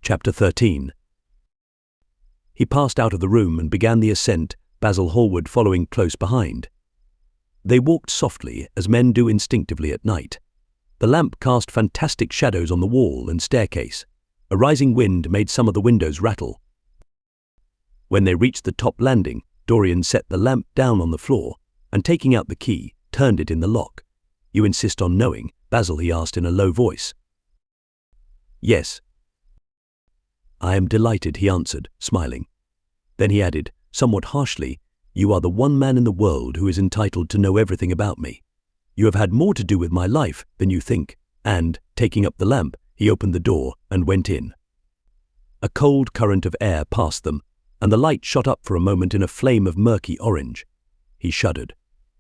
Chapter 13. He passed out of the room and began the ascent, Basil Hallward following close behind. They walked softly, as men do instinctively at night. The lamp cast fantastic shadows on the wall and staircase. A rising wind made some of the windows rattle. When they reached the top landing, Dorian set the lamp down on the floor and, taking out the key, turned it in the lock. "You insist on knowing, Basil?" he asked in a low voice. "Yes." "I am delighted," he answered, smiling. Then he added, somewhat harshly, "You are the one man in the world who is entitled to know everything about me. You have had more to do with my life than you think." And, taking up the lamp, he opened the door and went in. A cold current of air passed them, and the light shot up for a moment in a flame of murky orange. He shuddered.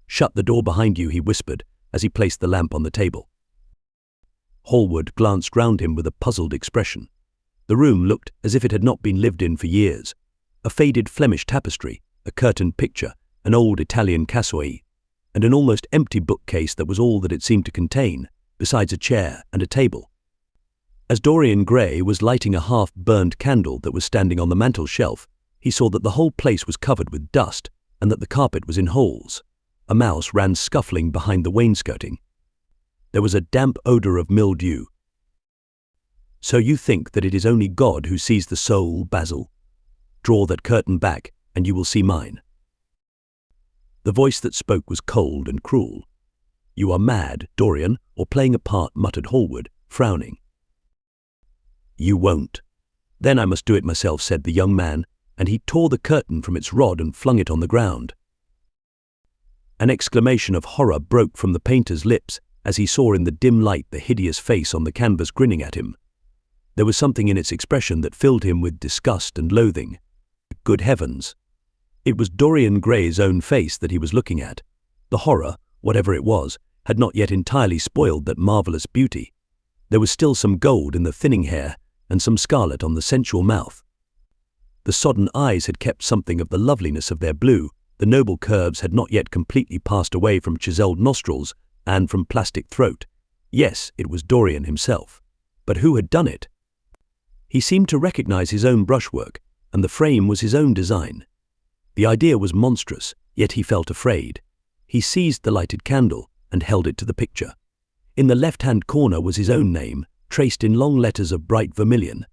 "Shut the door behind you," he whispered, as he placed the lamp on the table. Hallward glanced round him with a puzzled expression. The room looked as if it had not been lived in for years. A faded Flemish tapestry, a curtained picture, an old Italian cassoe, and an almost empty bookcase that was all that it seemed to contain, besides a chair and a table. As Dorian Gray was lighting a half-burned candle that was standing on the mantel shelf, he saw that the whole place was covered with dust and that the carpet was in holes. A mouse ran scuffling behind the wainscoting. There was a damp odor of mildew. "So you think that it is only God who sees the soul, Basil? Draw that curtain back, and you will see mine." The voice that spoke was cold and cruel. "You are mad, Dorian, or playing a part," muttered Hallward, frowning. "You won't." "Then I must do it myself," said the young man, and he tore the curtain from its rod and flung it on the ground. An exclamation of horror broke from the painter's lips as he saw in the dim light the hideous face on the canvas grinning at him. There was something in its expression that filled him with disgust and loathing. Good heavens! It was Dorian Gray's own face that he was looking at. The horror, whatever it was, had not yet entirely spoiled that marvelous beauty. There was still some gold in the thinning hair and some scarlet on the sensual mouth. The sodden eyes had kept something of the loveliness of their blue. The noble curves had not yet completely passed away from chiseled nostrils and from plastic throat. Yes, it was Dorian himself. But who had done it? He seemed to recognize his own brushwork, and the frame was his own design. The idea was monstrous, yet he felt afraid. He seized the lighted candle and held it to the picture. In the left-hand corner was his own name, traced in long letters of bright vermilion.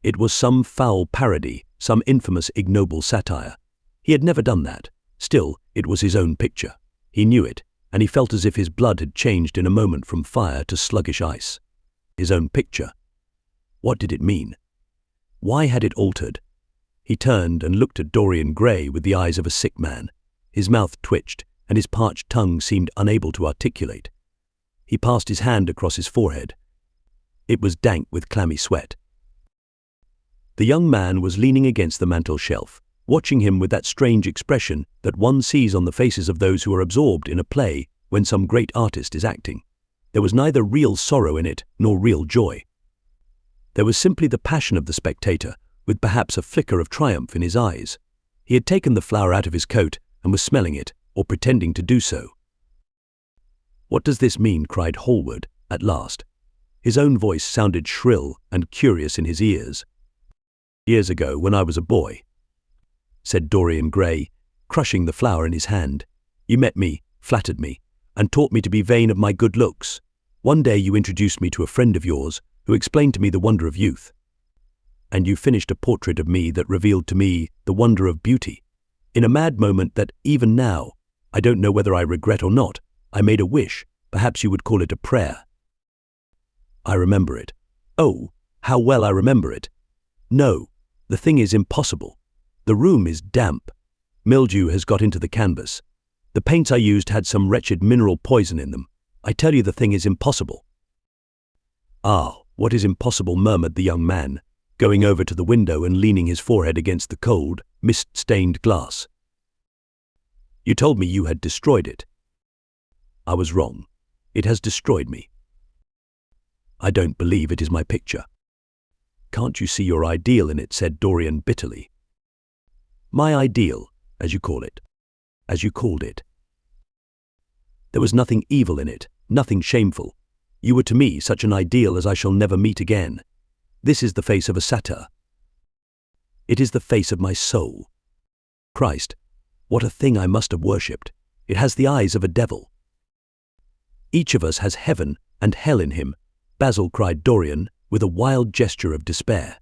It was some foul parody, some infamous ignoble satire. He had never done that. Still, it was his own picture. He knew it, and he felt as if his blood had changed in a moment from fire to sluggish ice. His own picture. What did it mean? Why had it altered? He turned and looked at Dorian Gray with the eyes of a sick man. His mouth twitched, and his parched tongue seemed unable to articulate. He passed his hand across his forehead. It was dank with clammy sweat. The young man was leaning against the mantel shelf, watching him with that strange expression that one sees on the faces of those who are absorbed in a play when some great artist is acting. There was neither real sorrow in it nor real joy. There was simply the passion of the spectator, with perhaps a flicker of triumph in his eyes. He had taken the flower out of his coat and was smelling it, or pretending to do so. "What does this mean?" cried Hallward, at last. His own voice sounded shrill and curious in his ears. "Years ago, when I was a boy," said Dorian Gray, crushing the flower in his hand, "you met me, flattered me, and taught me to be vain of my good looks. One day you introduced me to a friend of yours, who explained to me the wonder of youth. And you finished a portrait of me that revealed to me the wonder of beauty. In a mad moment that, even now, I don't know whether I regret or not, I made a wish, perhaps you would call it a prayer. I remember it. Oh, how well I remember it. No, the thing is impossible. The room is damp. Mildew has got into the canvas. The paints I used had some wretched mineral poison in them. I tell you the thing is impossible." "Ah, what is impossible?" murmured the young man, going over to the window and leaning his forehead against the cold, mist-stained glass. "You told me you had destroyed it." "I was wrong. It has destroyed me." "I don't believe it is my picture." "Can't you see your ideal in it?" said Dorian bitterly. "My ideal, as you call it. As you called it. There was nothing evil in it, nothing shameful. You were to me such an ideal as I shall never meet again. This is the face of a satyr. It is the face of my soul. Christ, what a thing I must have worshipped. It has the eyes of a devil. Each of us has heaven and hell in him, Basil, cried Dorian, with a wild gesture of despair.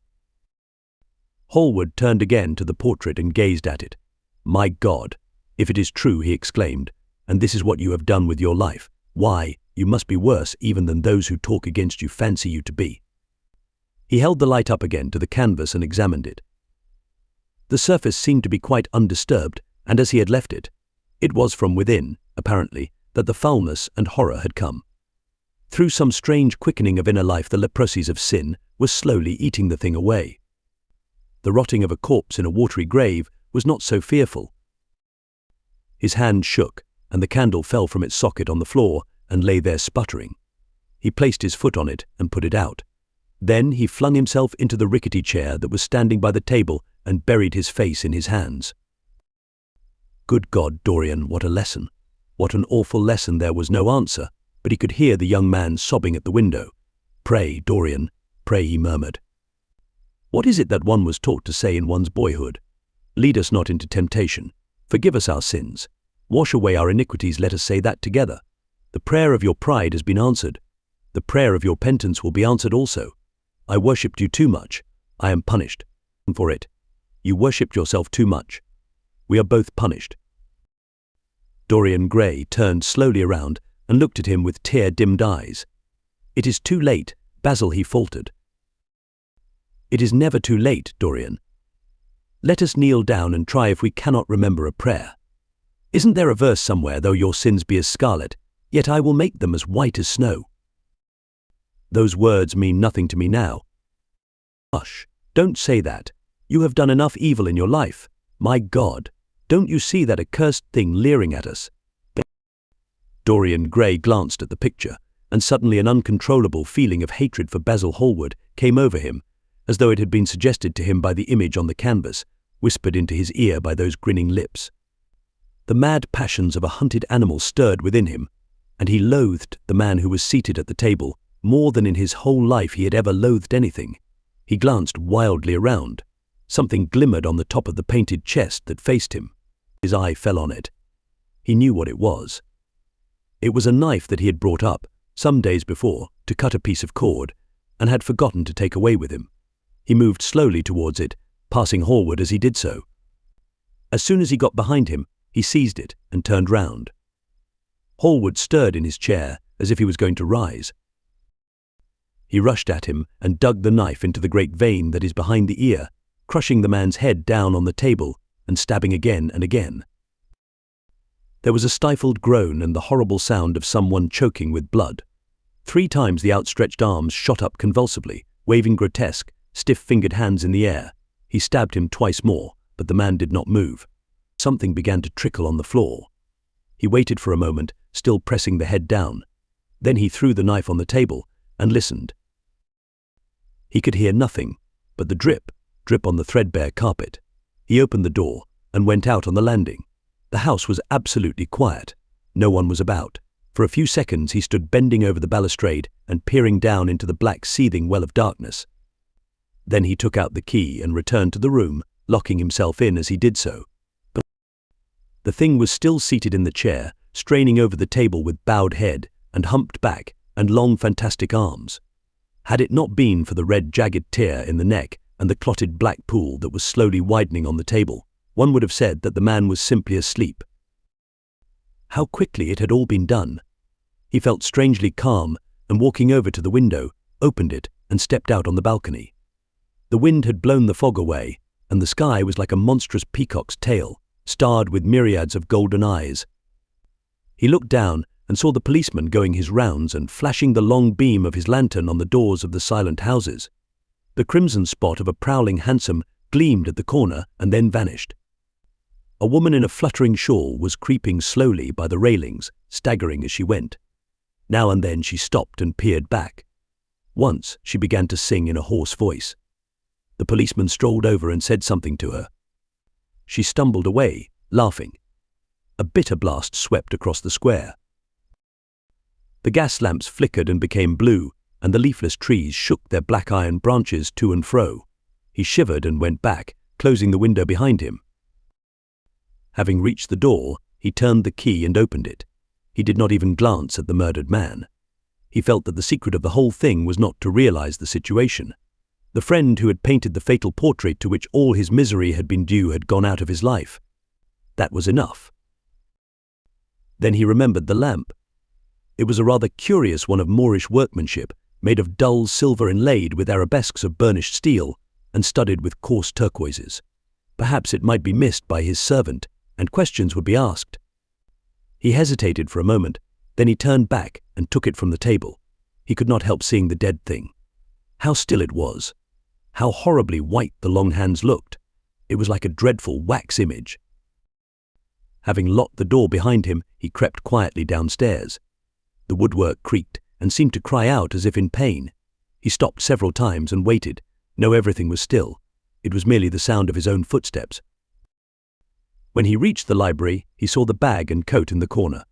Hallward turned again to the portrait and gazed at it. My God, if it is true, he exclaimed, and this is what you have done with your life, why, you must be worse even than those who talk against you fancy you to be. He held the light up again to the canvas and examined it. The surface seemed to be quite undisturbed, and as he had left it, it was from within, apparently, that the foulness and horror had come. Through some strange quickening of inner life, the leprosies of sin were slowly eating the thing away. The rotting of a corpse in a watery grave was not so fearful. His hand shook, and the candle fell from its socket on the floor and lay there sputtering. He placed his foot on it and put it out. Then he flung himself into the rickety chair that was standing by the table and buried his face in his hands. Good God, Dorian, what a lesson! What an awful lesson! There was no answer, but he could hear the young man sobbing at the window. Pray, Dorian, pray, he murmured. What is it that one was taught to say in one's boyhood? Lead us not into temptation. Forgive us our sins. Wash away our iniquities, let us say that together. The prayer of your pride has been answered. The prayer of your penitence will be answered also. I worshipped you too much. I am punished for it. You worshipped yourself too much. We are both punished. Dorian Gray turned slowly around and looked at him with tear-dimmed eyes. It is too late, Basil, he faltered. It is never too late, Dorian. Let us kneel down and try if we cannot remember a prayer. Isn't there a verse somewhere, though your sins be as scarlet, yet I will make them as white as snow? Those words mean nothing to me now. Hush, don't say that. You have done enough evil in your life. My God, don't you see that accursed thing leering at us? Dorian Gray glanced at the picture, and suddenly an uncontrollable feeling of hatred for Basil Hallward came over him, as though it had been suggested to him by the image on the canvas, whispered into his ear by those grinning lips. The mad passions of a hunted animal stirred within him, and he loathed the man who was seated at the table more than in his whole life he had ever loathed anything. He glanced wildly around. Something glimmered on the top of the painted chest that faced him. His eye fell on it. He knew what it was. It was a knife that he had brought up, some days before, to cut a piece of cord, and had forgotten to take away with him. He moved slowly towards it, passing Hallward as he did so. As soon as he got behind him, he seized it and turned round. Hallward stirred in his chair as if he was going to rise. He rushed at him and dug the knife into the great vein that is behind the ear, crushing the man's head down on the table and stabbing again and again. There was a stifled groan and the horrible sound of someone choking with blood. 3 times the outstretched arms shot up convulsively, waving grotesque, stiff-fingered hands in the air. He stabbed him twice more, but the man did not move. Something began to trickle on the floor. He waited for a moment, still pressing the head down. Then he threw the knife on the table and listened. He could hear nothing but the drip on the threadbare carpet. He opened the door and went out on the landing. The house was absolutely quiet. No one was about. For a few seconds he stood bending over the balustrade and peering down into the black seething well of darkness. Then he took out the key and returned to the room, locking himself in as he did so. But the thing was still seated in the chair, straining over the table with bowed head and humped back and long fantastic arms. Had it not been for the red jagged tear in the neck and the clotted black pool that was slowly widening on the table, one would have said that the man was simply asleep. How quickly it had all been done! He felt strangely calm, and walking over to the window, opened it and stepped out on the balcony. The wind had blown the fog away, and the sky was like a monstrous peacock's tail, starred with myriads of golden eyes. He looked down and saw the policeman going his rounds and flashing the long beam of his lantern on the doors of the silent houses. The crimson spot of a prowling hansom gleamed at the corner and then vanished. A woman in a fluttering shawl was creeping slowly by the railings, staggering as she went. Now and then she stopped and peered back. Once she began to sing in a hoarse voice. The policeman strolled over and said something to her. She stumbled away, laughing. A bitter blast swept across the square. The gas lamps flickered and became blue, and the leafless trees shook their black iron branches to and fro. He shivered and went back, closing the window behind him. Having reached the door, he turned the key and opened it. He did not even glance at the murdered man. He felt that the secret of the whole thing was not to realize the situation. The friend who had painted the fatal portrait to which all his misery had been due had gone out of his life. That was enough. Then he remembered the lamp. It was a rather curious one of Moorish workmanship, made of dull silver inlaid with arabesques of burnished steel and studded with coarse turquoises. Perhaps it might be missed by his servant, and questions would be asked. He hesitated for a moment, then he turned back and took it from the table. He could not help seeing the dead thing. How still it was. How horribly white the long hands looked. It was like a dreadful wax image. Having locked the door behind him, he crept quietly downstairs. The woodwork creaked and seemed to cry out as if in pain. He stopped several times and waited. No, everything was still. It was merely the sound of his own footsteps. When he reached the library, he saw the bag and coat in the corner.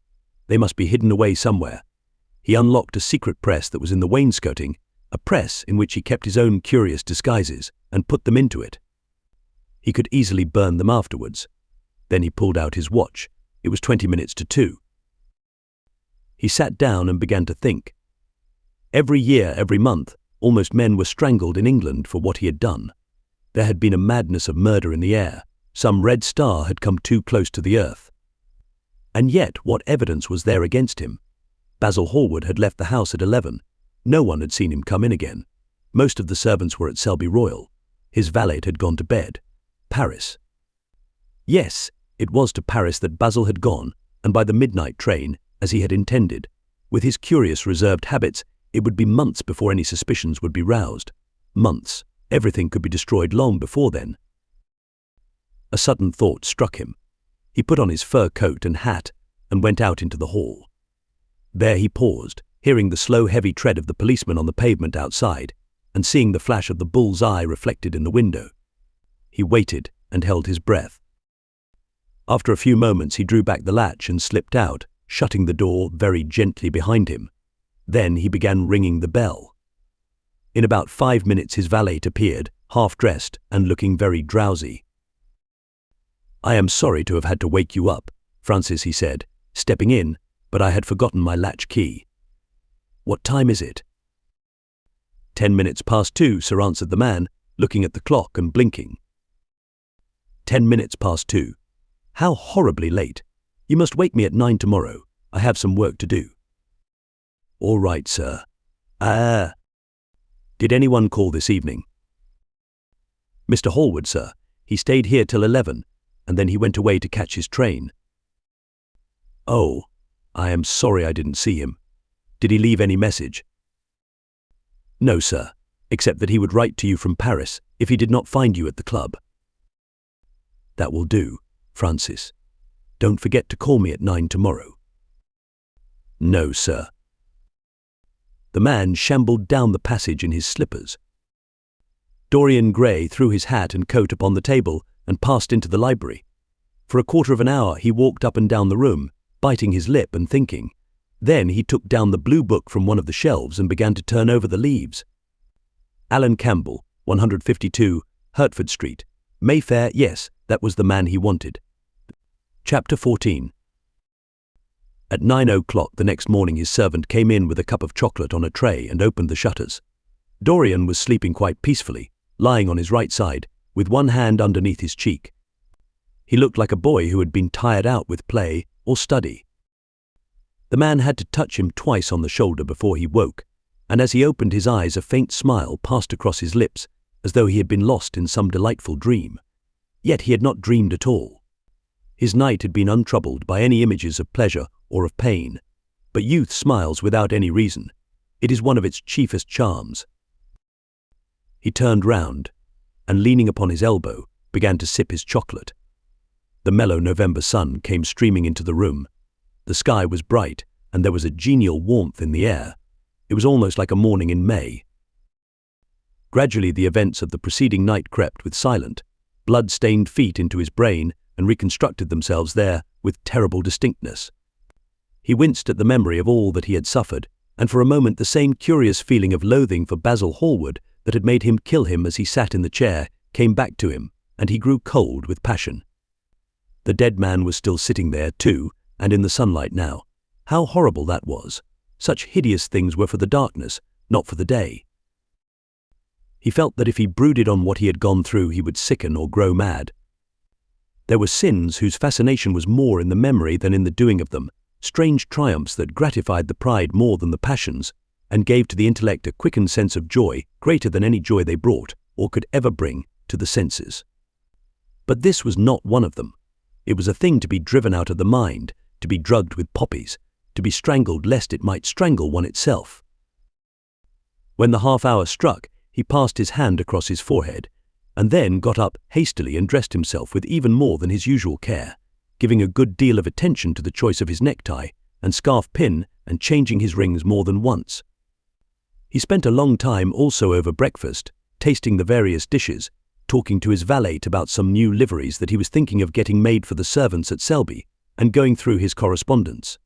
They must be hidden away somewhere. He unlocked a secret press that was in the wainscoting, a press in which he kept his own curious disguises, and put them into it. He could easily burn them afterwards. Then he pulled out his watch. It was 20 minutes to 2. He sat down and began to think. Every year, every month, almost men were strangled in England for what he had done. There had been a madness of murder in the air. Some red star had come too close to the earth. And yet, what evidence was there against him? Basil Hallward had left the house at 11. No one had seen him come in again. Most of the servants were at Selby Royal. His valet had gone to bed. Paris. Yes, it was to Paris that Basil had gone, and by the midnight train, as he had intended. With his curious reserved habits, it would be months before any suspicions would be roused. Months. Everything could be destroyed long before then. A sudden thought struck him. He put on his fur coat and hat and went out into the hall. There he paused, hearing the slow, heavy tread of the policeman on the pavement outside, and seeing the flash of the bull's eye reflected in the window. He waited and held his breath. After a few moments he drew back the latch and slipped out, shutting the door very gently behind him. Then he began ringing the bell. In about 5 minutes his valet appeared, half-dressed and looking very drowsy. "I am sorry to have had to wake you up, Francis," he said, stepping in, "but I had forgotten my latch key." "What time is it?" 10 minutes past 2, sir," answered the man, looking at the clock and blinking. 10 minutes past 2. How horribly late. You must wake me at 9 tomorrow. I have some work to do. All right, sir. Did anyone call this evening? Mr. Hallward, sir. He stayed here till 11, and then he went away to catch his train. Oh, I am sorry I didn't see him. Did he leave any message? No, sir, except that he would write to you from Paris if he did not find you at the club. That will do, Francis. Don't forget to call me at 9 tomorrow. No, sir. The man shambled down the passage in his slippers. Dorian Gray threw his hat and coat upon the table and passed into the library. For a quarter of an hour he walked up and down the room, biting his lip and thinking. Then he took down the blue book from one of the shelves and began to turn over the leaves. Alan Campbell, 152, Hertford Street. Mayfair, yes, that was the man he wanted. Chapter 14. At 9 o'clock the next morning his servant came in with a cup of chocolate on a tray and opened the shutters. Dorian was sleeping quite peacefully, lying on his right side, with one hand underneath his cheek. He looked like a boy who had been tired out with play or study. The man had to touch him twice on the shoulder before he woke, and as he opened his eyes a faint smile passed across his lips, as though he had been lost in some delightful dream. Yet he had not dreamed at all. His night had been untroubled by any images of pleasure or of pain, but youth smiles without any reason. It is one of its chiefest charms. He turned round, and leaning upon his elbow, began to sip his chocolate. The mellow November sun came streaming into the room. The sky was bright, and there was a genial warmth in the air. It was almost like a morning in May. Gradually the events of the preceding night crept with silent, blood-stained feet into his brain and reconstructed themselves there with terrible distinctness. He winced at the memory of all that he had suffered and for a moment the same curious feeling of loathing for Basil Hallward that had made him kill him as he sat in the chair came back to him, and he grew cold with passion. The dead man was still sitting there, too, and in the sunlight now. How horrible that was! Such hideous things were for the darkness, not for the day. He felt that if he brooded on what he had gone through, he would sicken or grow mad. There were sins whose fascination was more in the memory than in the doing of them, strange triumphs that gratified the pride more than the passions, and gave to the intellect a quickened sense of joy greater than any joy they brought, or could ever bring, to the senses. But this was not one of them. It was a thing to be driven out of the mind, to be drugged with poppies, to be strangled lest it might strangle one itself. When the half-hour struck, he passed his hand across his forehead, and then got up hastily and dressed himself with even more than his usual care, giving a good deal of attention to the choice of his necktie and scarf pin and changing his rings more than once. He spent a long time also over breakfast, tasting the various dishes, talking to his valet about some new liveries that he was thinking of getting made for the servants at Selby, and going through his correspondence.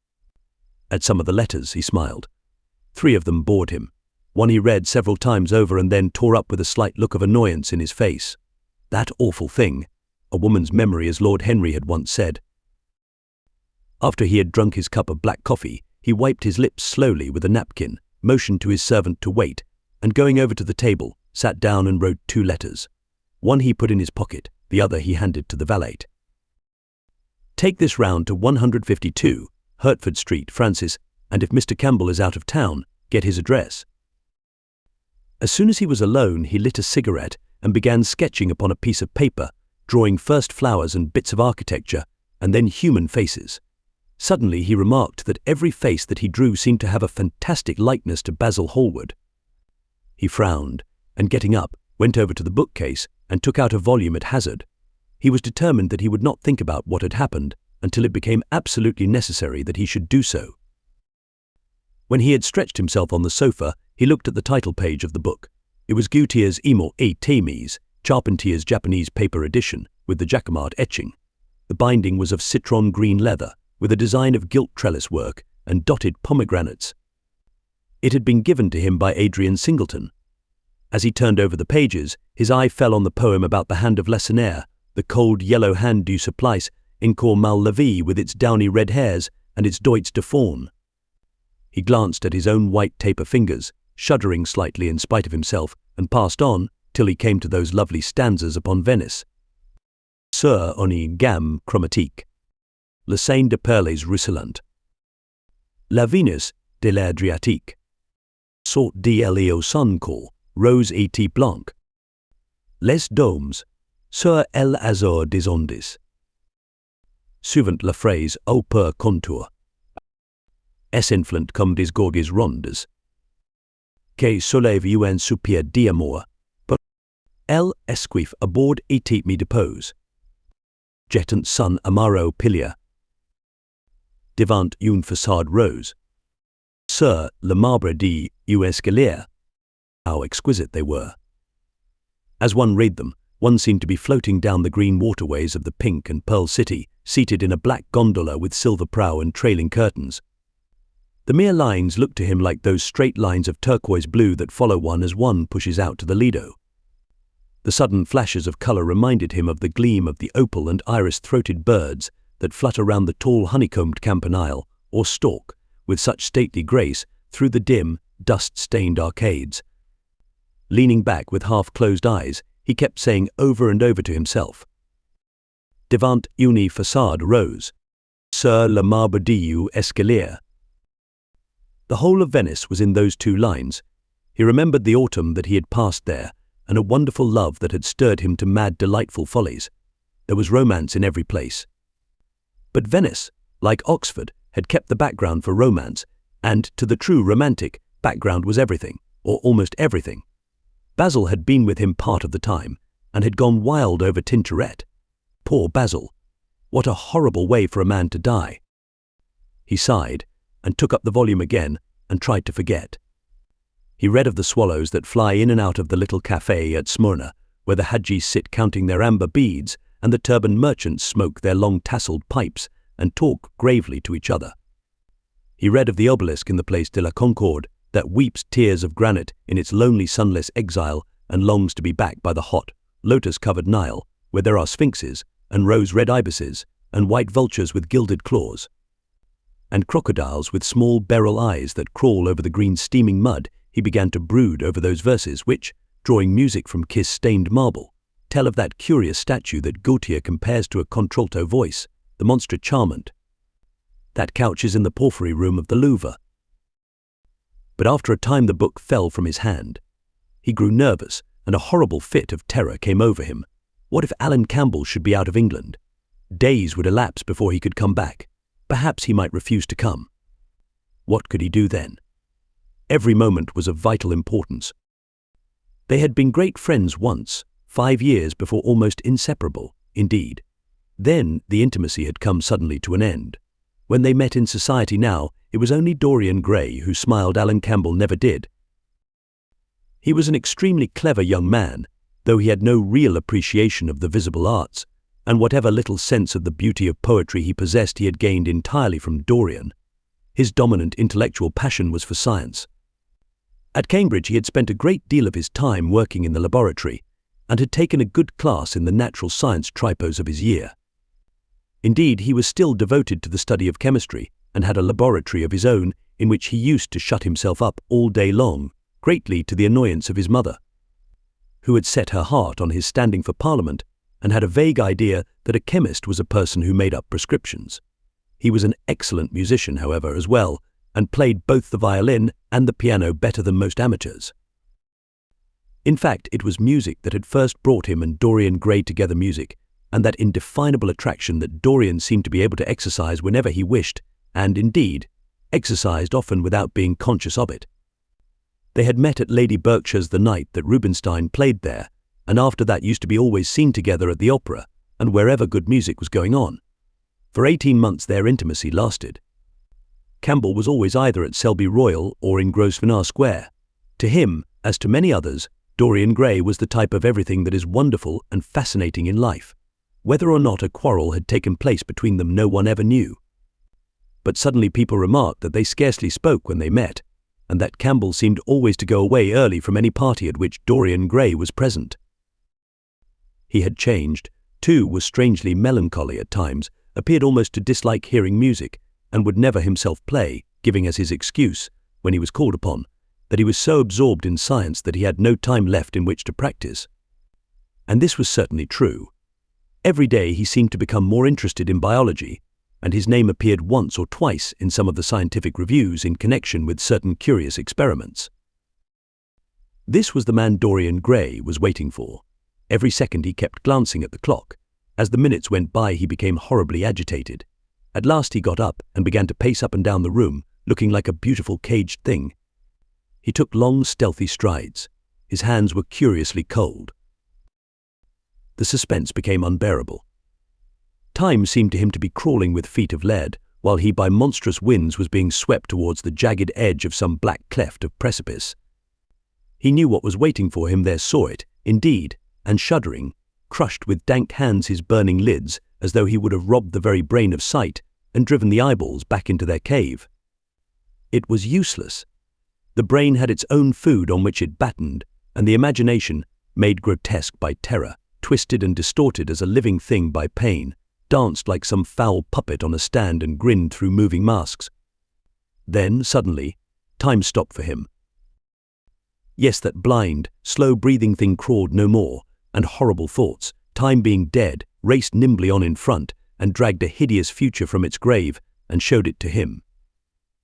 At some of the letters he smiled. 3 of them bored him. One he read several times over and then tore up with a slight look of annoyance in his face. That awful thing, a woman's memory, as Lord Henry had once said. After he had drunk his cup of black coffee, he wiped his lips slowly with a napkin, motioned to his servant to wait, and going over to the table, sat down and wrote 2 letters. One he put in his pocket, the other he handed to the valet. Take this round to 152, Hertford Street, Francis, and if Mr. Campbell is out of town, get his address. As soon as he was alone, he lit a cigarette and began sketching upon a piece of paper, drawing first flowers and bits of architecture, and then human faces. Suddenly he remarked that every face that he drew seemed to have a fantastic likeness to Basil Hallward. He frowned, and getting up, went over to the bookcase and took out a volume at hazard. He was determined that he would not think about what had happened until it became absolutely necessary that he should do so. When he had stretched himself on the sofa, he looked at the title page of the book. It was Gutier's Imo et Thames, Charpentier's Japanese paper edition, with the Jacquemart etching. The binding was of citron green leather, with a design of gilt trellis work and dotted pomegranates. It had been given to him by Adrian Singleton. As he turned over the pages, his eye fell on the poem about the hand of Lacenaire, the cold yellow hand du supplice, encore mal la vie, with its downy red hairs and its doits de faune. He glanced at his own white taper fingers, shuddering slightly in spite of himself, and passed on till he came to those lovely stanzas upon Venice. Sur une gamme chromatique. Le Seine de perles ruisselant. La Venus de l'Adriatique. Sort d'elle au suncore, rose et blanc. Les domes, sur l'azur des ondes. Suivant la phrase au per contour. Essenflant comme des gorges rondes. Que soulève un soupir d'amour. But elle esquif aboard et me depose. Jetant sun amaro pilia. Devant une façade rose. Sur le marbre de escalier. How exquisite they were. As one read them, one seemed to be floating down the green waterways of the pink and pearl city, seated in a black gondola with silver prow and trailing curtains. The mere lines looked to him like those straight lines of turquoise blue that follow one as one pushes out to the Lido. The sudden flashes of colour reminded him of the gleam of the opal and iris-throated birds that flutter round the tall honeycombed campanile, or stalk, with such stately grace, through the dim, dust-stained arcades. Leaning back with half-closed eyes, he kept saying over and over to himself, Devant une façade rose, sur le marbre du escalier. The whole of Venice was in those 2 lines. He remembered the autumn that he had passed there, and a wonderful love that had stirred him to mad, delightful follies. There was romance in every place. But Venice, like Oxford, had kept the background for romance, and to the true romantic, background was everything, or almost everything. Basil had been with him part of the time, and had gone wild over Tintoret. Poor Basil! What a horrible way for a man to die! He sighed, and took up the volume again, and tried to forget. He read of the swallows that fly in and out of the little café at Smyrna, where the Hadjis sit counting their amber beads, and the turbaned merchants smoke their long tasseled pipes, and talk gravely to each other. He read of the obelisk in the Place de la Concorde that weeps tears of granite in its lonely sunless exile and longs to be back by the hot, lotus-covered Nile, where there are sphinxes and rose-red ibises and white vultures with gilded claws, and crocodiles with small beryl eyes that crawl over the green steaming mud. He began to brood over those verses which, drawing music from kiss-stained marble, tell of that curious statue that Gautier compares to a contralto voice, the monstre charmant, that couches in the porphyry room of the Louvre. But after a time the book fell from his hand. He grew nervous, and a horrible fit of terror came over him. What if Alan Campbell should be out of England? Days would elapse before he could come back. Perhaps he might refuse to come. What could he do then? Every moment was of vital importance. They had been great friends once, 5 years before, almost inseparable, indeed. Then the intimacy had come suddenly to an end. When they met in society now, it was only Dorian Gray who smiled. Alan Campbell never did. He was an extremely clever young man, though he had no real appreciation of the visible arts, and whatever little sense of the beauty of poetry he possessed he had gained entirely from Dorian. His dominant intellectual passion was for science. At Cambridge he had spent a great deal of his time working in the laboratory, and had taken a good class in the natural science tripos of his year. Indeed, he was still devoted to the study of chemistry, and had a laboratory of his own in which he used to shut himself up all day long, greatly to the annoyance of his mother, who had set her heart on his standing for Parliament, and had a vague idea that a chemist was a person who made up prescriptions. He was an excellent musician, however, as well, and played both the violin and the piano better than most amateurs. In fact, it was music that had first brought him and Dorian Gray together, music, and that indefinable attraction that Dorian seemed to be able to exercise whenever he wished, and indeed, exercised often without being conscious of it. They had met at Lady Berkshire's the night that Rubinstein played there, and after that used to be always seen together at the opera and wherever good music was going on. For 18 months their intimacy lasted. Campbell was always either at Selby Royal or in Grosvenor Square. To him, as to many others, Dorian Gray was the type of everything that is wonderful and fascinating in life. Whether or not a quarrel had taken place between them no one ever knew. But suddenly people remarked that they scarcely spoke when they met, and that Campbell seemed always to go away early from any party at which Dorian Gray was present. He had changed, too, was strangely melancholy at times, appeared almost to dislike hearing music, and would never himself play, giving as his excuse, when he was called upon, that he was so absorbed in science that he had no time left in which to practice. And this was certainly true. Every day he seemed to become more interested in biology, and his name appeared once or twice in some of the scientific reviews in connection with certain curious experiments. This was the man Dorian Gray was waiting for. Every second he kept glancing at the clock. As the minutes went by he became horribly agitated. At last he got up and began to pace up and down the room, looking like a beautiful caged thing. He took long, stealthy strides. His hands were curiously cold. The suspense became unbearable. Time seemed to him to be crawling with feet of lead, while he by monstrous winds was being swept towards the jagged edge of some black cleft of precipice. He knew what was waiting for him there, saw it, indeed, and shuddering, crushed with dank hands his burning lids, as though he would have robbed the very brain of sight and driven the eyeballs back into their cave. It was useless. The brain had its own food on which it battened, and the imagination, made grotesque by terror, twisted and distorted as a living thing by pain, danced like some foul puppet on a stand and grinned through moving masks. Then, suddenly, time stopped for him. Yes, that blind, slow-breathing thing crawled no more, and horrible thoughts, time being dead, raced nimbly on in front and dragged a hideous future from its grave and showed it to him.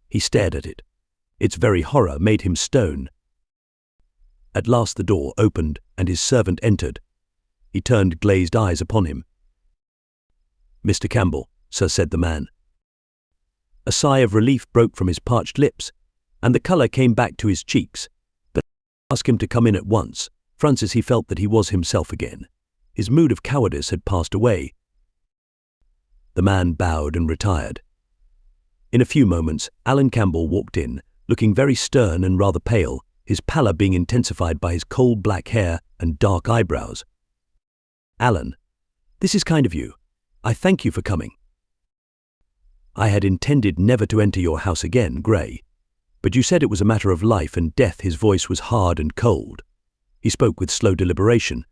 He stared at it. Its very horror made him stone. At last the door opened and his servant entered. He turned glazed eyes upon him. "Mr. Campbell, sir," said the man. A sigh of relief broke from his parched lips, and the colour came back to his cheeks. But ask him to come in at once. Francis, he felt that he was himself again. His mood of cowardice had passed away. The man bowed and retired. In a few moments, Alan Campbell walked in, looking very stern and rather pale, his pallor being intensified by his coal black hair and dark eyebrows. "Alan, this is kind of you. I thank you for coming." I had intended never to enter your house again, Gray. But you said it was a matter of life and death." His voice was hard and cold. He spoke with slow deliberation.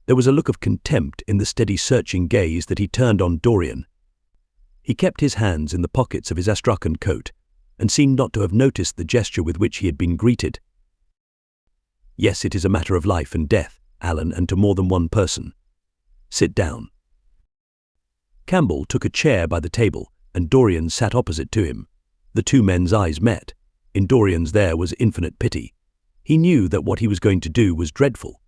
There was a look of contempt in the steady searching gaze that he turned on Dorian. He kept his hands in the pockets of his astrakhan coat and seemed not to have noticed the gesture with which he had been greeted. "Yes, it is a matter of life and death, Alan, and to more than one person. Sit down." Campbell took a chair by the table, and Dorian sat opposite to him. The two men's eyes met. In Dorian's there was infinite pity. He knew that what he was going to do was dreadful.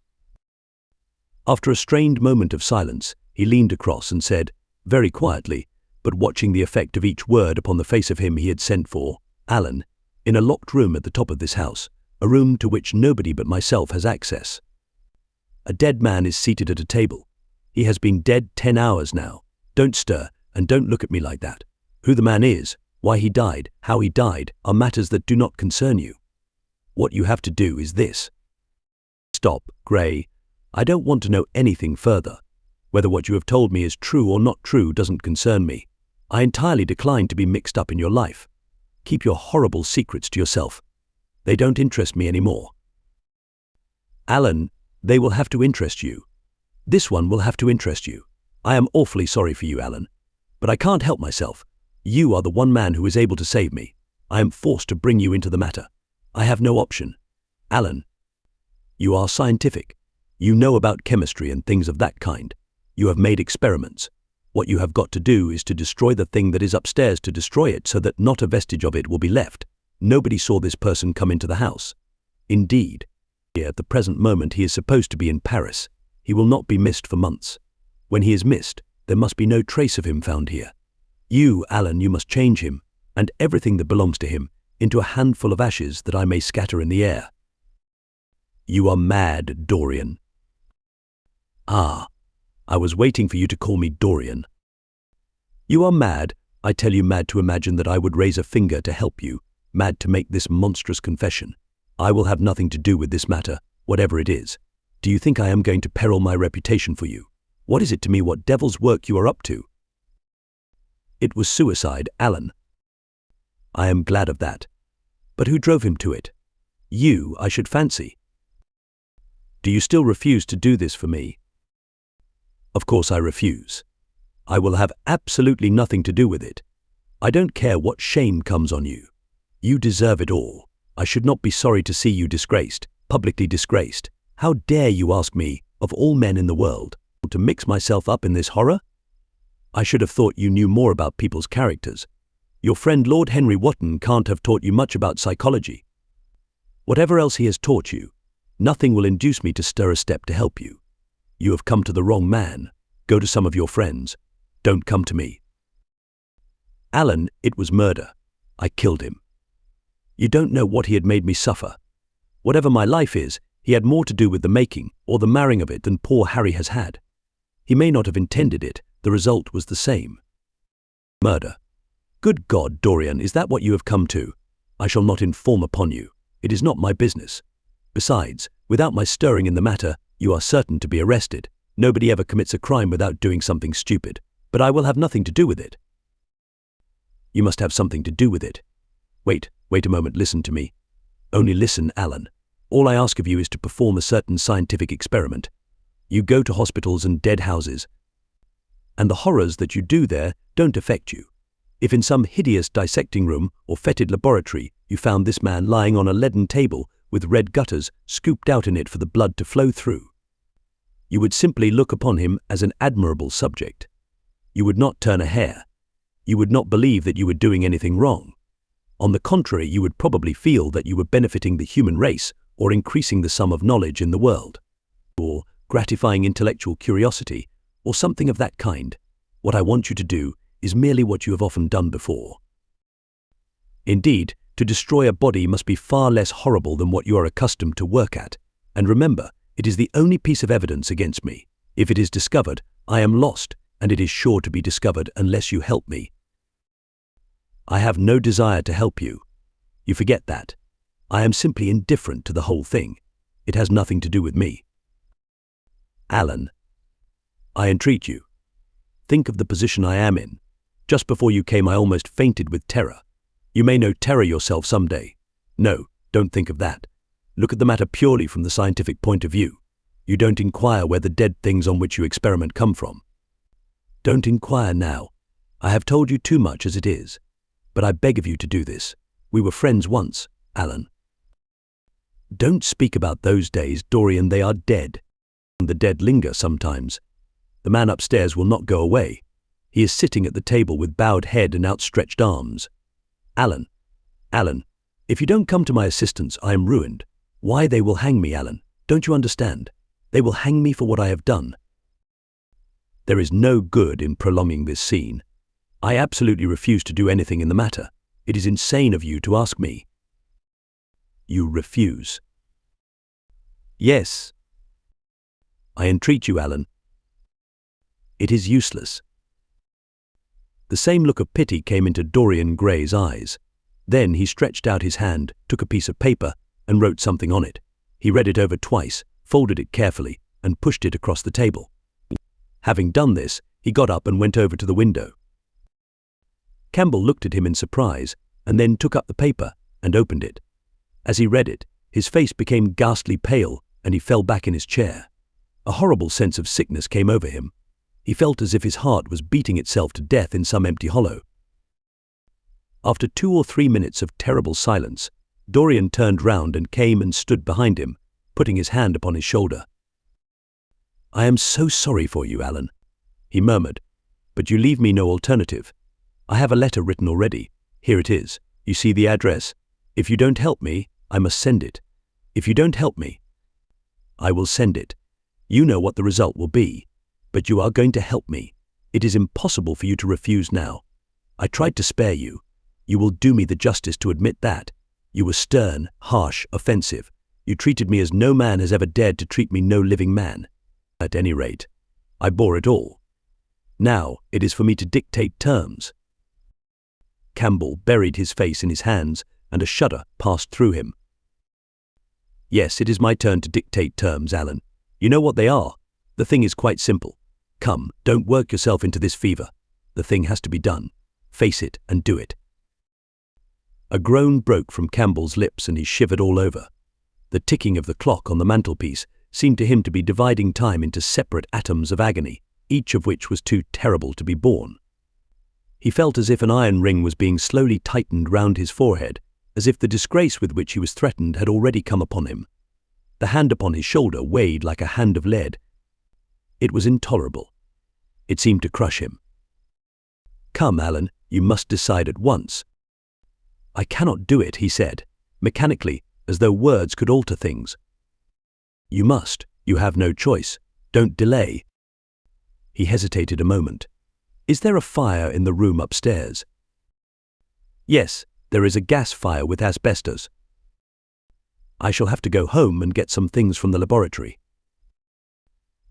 After a strained moment of silence, he leaned across and said, very quietly, but watching the effect of each word upon the face of him he had sent for, "Alan, in a locked room at the top of this house, a room to which nobody but myself has access. A dead man is seated at a table. He has been dead 10 hours now. Don't stir, and don't look at me like that. Who the man is, why he died, how he died, are matters that do not concern you. What you have to do is this." "Stop, Gray. I don't want to know anything further. Whether what you have told me is true or not true doesn't concern me. I entirely decline to be mixed up in your life. Keep your horrible secrets to yourself. They don't interest me anymore." "Alan, they will have to interest you. This one will have to interest you. I am awfully sorry for you, Alan. But I can't help myself. You are the one man who is able to save me. I am forced to bring you into the matter. I have no option. Alan, you are scientific. You know about chemistry and things of that kind. You have made experiments. What you have got to do is to destroy the thing that is upstairs, to destroy it so that not a vestige of it will be left. Nobody saw this person come into the house. Indeed, at the present moment he is supposed to be in Paris. He will not be missed for months. When he is missed, there must be no trace of him found here. You, Alan, you must change him, and everything that belongs to him, into a handful of ashes that I may scatter in the air." "You are mad, Dorian." "Ah, I was waiting for you to call me Dorian." "You are mad, I tell you, mad to imagine that I would raise a finger to help you, mad to make this monstrous confession. I will have nothing to do with this matter, whatever it is. Do you think I am going to peril my reputation for you? What is it to me what devil's work you are up to?" "It was suicide, Alan." "I am glad of that. But who drove him to it? You, I should fancy. Do you still refuse to do this for me?" "Of course I refuse. I will have absolutely nothing to do with it. I don't care what shame comes on you. You deserve it all. I should not be sorry to see you disgraced, publicly disgraced. How dare you ask me, of all men in the world, to mix myself up in this horror? I should have thought you knew more about people's characters. Your friend Lord Henry Wotton can't have taught you much about psychology. Whatever else he has taught you, nothing will induce me to stir a step to help you. You have come to the wrong man. Go to some of your friends. Don't come to me." "Alan, it was murder. I killed him. You don't know what he had made me suffer. Whatever my life is, he had more to do with the making or the marring of it than poor Harry has had. He may not have intended it, the result was the same. Murder. Good God, Dorian, is that what you have come to? I shall not inform upon you. It is not my business. Besides, without my stirring in the matter, you are certain to be arrested. Nobody ever commits a crime without doing something stupid, but I will have nothing to do with it." "You must have something to do with it. Wait a moment, listen to me. Only listen, Alan. All I ask of you is to perform a certain scientific experiment. You go to hospitals and dead houses, and the horrors that you do there don't affect you. If in some hideous dissecting room or fetid laboratory you found this man lying on a leaden table with red gutters scooped out in it for the blood to flow through, you would simply look upon him as an admirable subject. You would not turn a hair. You would not believe that you were doing anything wrong. On the contrary, you would probably feel that you were benefiting the human race or increasing the sum of knowledge in the world, or gratifying intellectual curiosity, or something of that kind. What I want you to do is merely what you have often done before. Indeed, to destroy a body must be far less horrible than what you are accustomed to work at. And remember, it is the only piece of evidence against me. If it is discovered, I am lost, and it is sure to be discovered unless you help me. I have no desire to help you. You forget that. I am simply indifferent to the whole thing. It has nothing to do with me. Alan, I entreat you, think of the position I am in. Just before you came, I almost fainted with terror. You may know terror yourself someday. No, don't think of that. Look at the matter purely from the scientific point of view. You don't inquire where the dead things on which you experiment come from. Don't inquire now. I have told you too much as it is. But I beg of you to do this. We were friends once, Alan. Don't speak about those days, Dorian. They are dead. The dead linger sometimes. The man upstairs will not go away. He is sitting at the table with bowed head and outstretched arms. Alan, if you don't come to my assistance, I am ruined. Why, they will hang me, Alan. Don't you understand? They will hang me for what I have done. There is no good in prolonging this scene. I absolutely refuse to do anything in the matter. It is insane of you to ask me. You refuse. Yes. I entreat you, Alan. It is useless. The same look of pity came into Dorian Gray's eyes. Then he stretched out his hand, took a piece of paper, and wrote something on it. He read it over twice, folded it carefully, and pushed it across the table. Having done this, he got up and went over to the window. Campbell looked at him in surprise, and then took up the paper and opened it. As he read it, his face became ghastly pale, and he fell back in his chair. A horrible sense of sickness came over him. He felt as if his heart was beating itself to death in some empty hollow. After 2 or 3 minutes of terrible silence, Dorian turned round and came and stood behind him, putting his hand upon his shoulder. I am so sorry for you, Alan, he murmured, but you leave me no alternative. I have a letter written already. Here it is. You see the address. If you don't help me, I must send it. If you don't help me, I will send it. You know what the result will be. But you are going to help me. It is impossible for you to refuse now. I tried to spare you. You will do me the justice to admit that. You were stern, harsh, offensive. You treated me as no man has ever dared to treat me, no living man. At any rate, I bore it all. Now it is for me to dictate terms. Campbell buried his face in his hands, and a shudder passed through him. Yes, it is my turn to dictate terms, Alan. You know what they are. The thing is quite simple. Come, don't work yourself into this fever. The thing has to be done. Face it and do it. A groan broke from Campbell's lips and he shivered all over. The ticking of the clock on the mantelpiece seemed to him to be dividing time into separate atoms of agony, each of which was too terrible to be borne. He felt as if an iron ring was being slowly tightened round his forehead, as if the disgrace with which he was threatened had already come upon him. The hand upon his shoulder weighed like a hand of lead. It was intolerable. It seemed to crush him. Come, Alan, you must decide at once. I cannot do it, he said, mechanically, as though words could alter things. You must. You have no choice. Don't delay. He hesitated a moment. Is there a fire in the room upstairs? Yes, there is a gas fire with asbestos. I shall have to go home and get some things from the laboratory.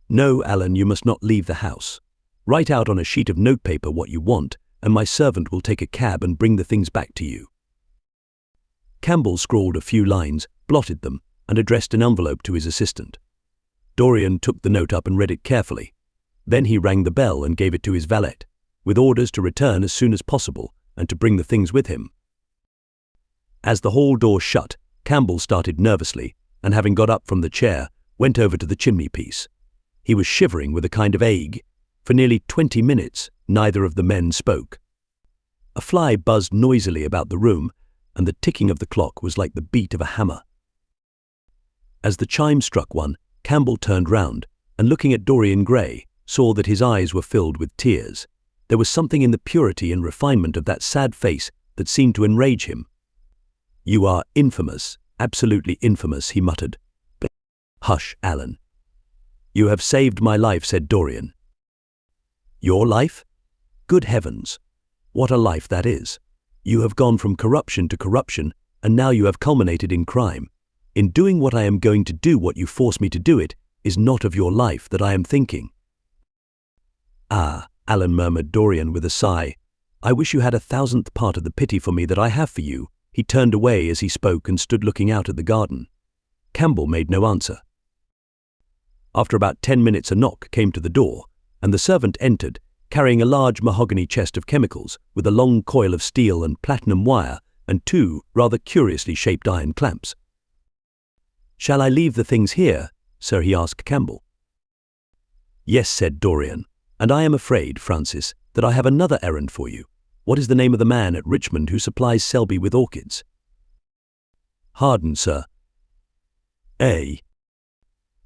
No, Alan, you must not leave the house. Write out on a sheet of notepaper what you want, and my servant will take a cab and bring the things back to you. Campbell scrawled a few lines, blotted them, and addressed an envelope to his assistant. Dorian took the note up and read it carefully. Then he rang the bell and gave it to his valet, with orders to return as soon as possible and to bring the things with him. As the hall door shut, Campbell started nervously, and having got up from the chair, went over to the chimney-piece. He was shivering with a kind of ague. For nearly 20 minutes, neither of the men spoke. A fly buzzed noisily about the room, and the ticking of the clock was like the beat of a hammer. As the chime struck 1, Campbell turned round, and looking at Dorian Gray, saw that his eyes were filled with tears. There was something in the purity and refinement of that sad face that seemed to enrage him. You are infamous, absolutely infamous, he muttered. Hush, Alan. You have saved my life, said Dorian. Your life? Good heavens! What a life that is! You have gone from corruption to corruption, and now you have culminated in crime. In doing what I am going to do, what you force me to do, it is not of your life that I am thinking. Ah, Alan, murmured Dorian with a sigh. I wish you had 1,000th part of the pity for me that I have for you. He turned away as he spoke and stood looking out at the garden. Campbell made no answer. After about 10 minutes a knock came to the door, and the servant entered, carrying a large mahogany chest of chemicals with a long coil of steel and platinum wire and 2 rather curiously shaped iron clamps. "Shall I leave the things here, sir?" he asked Campbell. "Yes," said Dorian, "and I am afraid, Francis, that I have another errand for you. What is the name of the man at Richmond who supplies Selby with orchids?" "Harden, sir." "Eh?"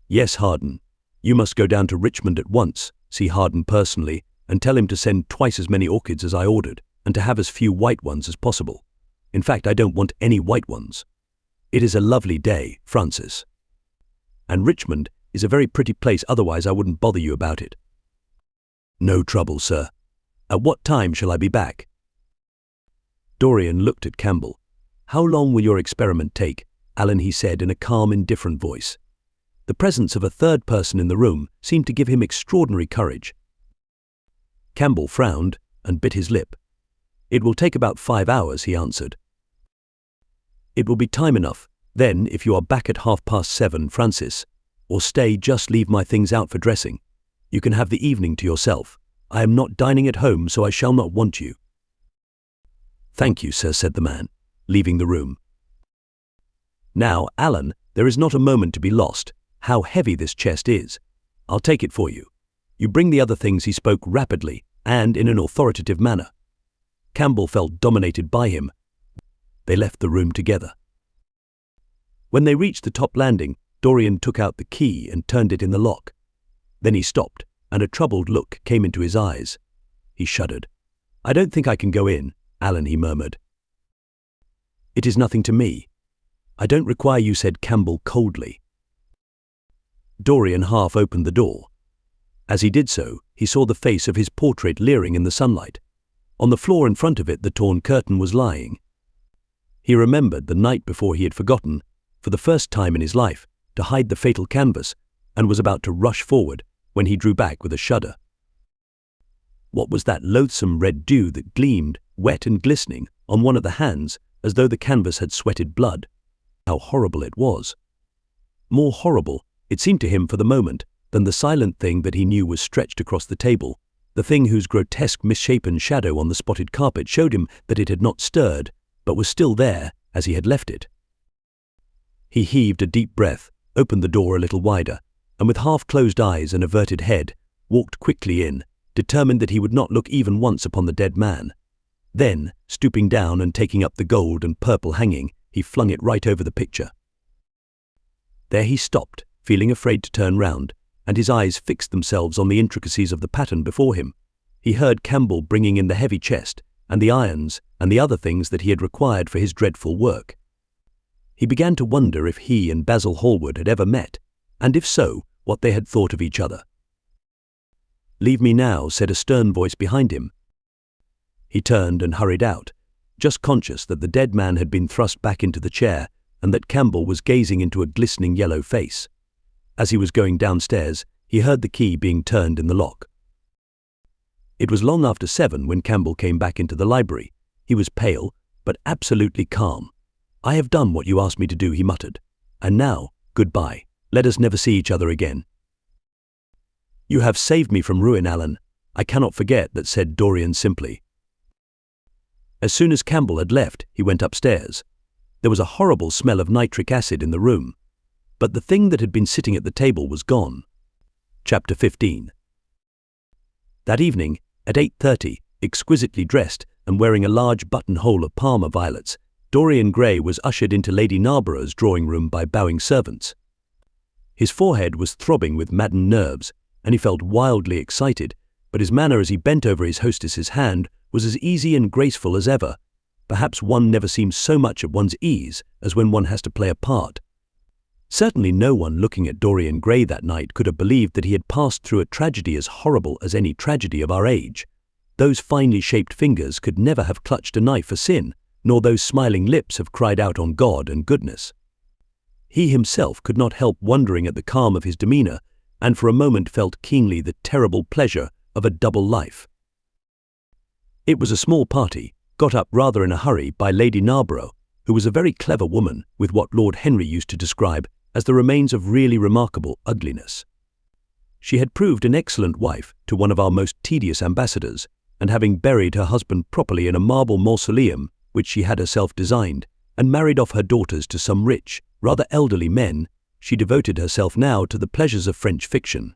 "Yes, Harden. You must go down to Richmond at once, see Harden personally, and tell him to send twice as many orchids as I ordered, and to have as few white ones as possible. In fact, I don't want any white ones. It is a lovely day, Francis. And Richmond is a very pretty place, otherwise I wouldn't bother you about it." "No trouble, sir. At what time shall I be back?" Dorian looked at Campbell. "How long will your experiment take, Alan?" he said in a calm, indifferent voice. The presence of a third person in the room seemed to give him extraordinary courage. Campbell frowned and bit his lip. "It will take about 5 hours," he answered. "It will be time enough, then, if you are back at 7:30, Francis. Or stay, just leave my things out for dressing. You can have the evening to yourself. I am not dining at home, so I shall not want you." "Thank you, sir," said the man, leaving the room. "Now, Alan, there is not a moment to be lost. How heavy this chest is. I'll take it for you. You bring the other things." He spoke rapidly and in an authoritative manner. Campbell felt dominated by him. They left the room together. When they reached the top landing, Dorian took out the key and turned it in the lock. Then he stopped, and a troubled look came into his eyes. He shuddered. "I don't think I can go in, Alan," he murmured. "It is nothing to me." "I don't require you," said Campbell coldly. Dorian half opened the door. As he did so, he saw the face of his portrait leering in the sunlight. On the floor in front of it, the torn curtain was lying. He remembered the night before he had forgotten, for the first time in his life, to hide the fatal canvas, and was about to rush forward when he drew back with a shudder. What was that loathsome red dew that gleamed, wet and glistening, on one of the hands, as though the canvas had sweated blood? How horrible it was! More horrible, it seemed to him for the moment, than the silent thing that he knew was stretched across the table, the thing whose grotesque misshapen shadow on the spotted carpet showed him that it had not stirred, but was still there as he had left it. He heaved a deep breath, opened the door a little wider, and with half-closed eyes and averted head, walked quickly in, determined that he would not look even once upon the dead man. Then, stooping down and taking up the gold and purple hanging, he flung it right over the picture. There he stopped, feeling afraid to turn round, and his eyes fixed themselves on the intricacies of the pattern before him. He heard Campbell bringing in the heavy chest, and the irons, and the other things that he had required for his dreadful work. He began to wonder if he and Basil Hallward had ever met, and if so, what they had thought of each other. "Leave me now," said a stern voice behind him. He turned and hurried out, just conscious that the dead man had been thrust back into the chair and that Campbell was gazing into a glistening yellow face. As he was going downstairs, he heard the key being turned in the lock. It was long after 7 when Campbell came back into the library. He was pale, but absolutely calm. "I have done what you asked me to do," he muttered. "And now, goodbye. Let us never see each other again." "You have saved me from ruin, Alan. I cannot forget that," said Dorian simply. As soon as Campbell had left, he went upstairs. There was a horrible smell of nitric acid in the room, but the thing that had been sitting at the table was gone. Chapter 15. That evening, at 8:30, exquisitely dressed and wearing a large buttonhole of Parma violets, Dorian Gray was ushered into Lady Narborough's drawing room by bowing servants. His forehead was throbbing with maddened nerves, and he felt wildly excited, but his manner as he bent over his hostess's hand was as easy and graceful as ever. Perhaps one never seems so much at one's ease as when one has to play a part. Certainly no one looking at Dorian Gray that night could have believed that he had passed through a tragedy as horrible as any tragedy of our age. Those finely shaped fingers could never have clutched a knife for sin, nor those smiling lips have cried out on God and goodness. He himself could not help wondering at the calm of his demeanor, and for a moment felt keenly the terrible pleasure of a double life. It was a small party, got up rather in a hurry by Lady Narborough, who was a very clever woman with what Lord Henry used to describe as the remains of really remarkable ugliness. She had proved an excellent wife to one of our most tedious ambassadors, and having buried her husband properly in a marble mausoleum which she had herself designed, and married off her daughters to some rich, rather elderly men, she devoted herself now to the pleasures of French fiction,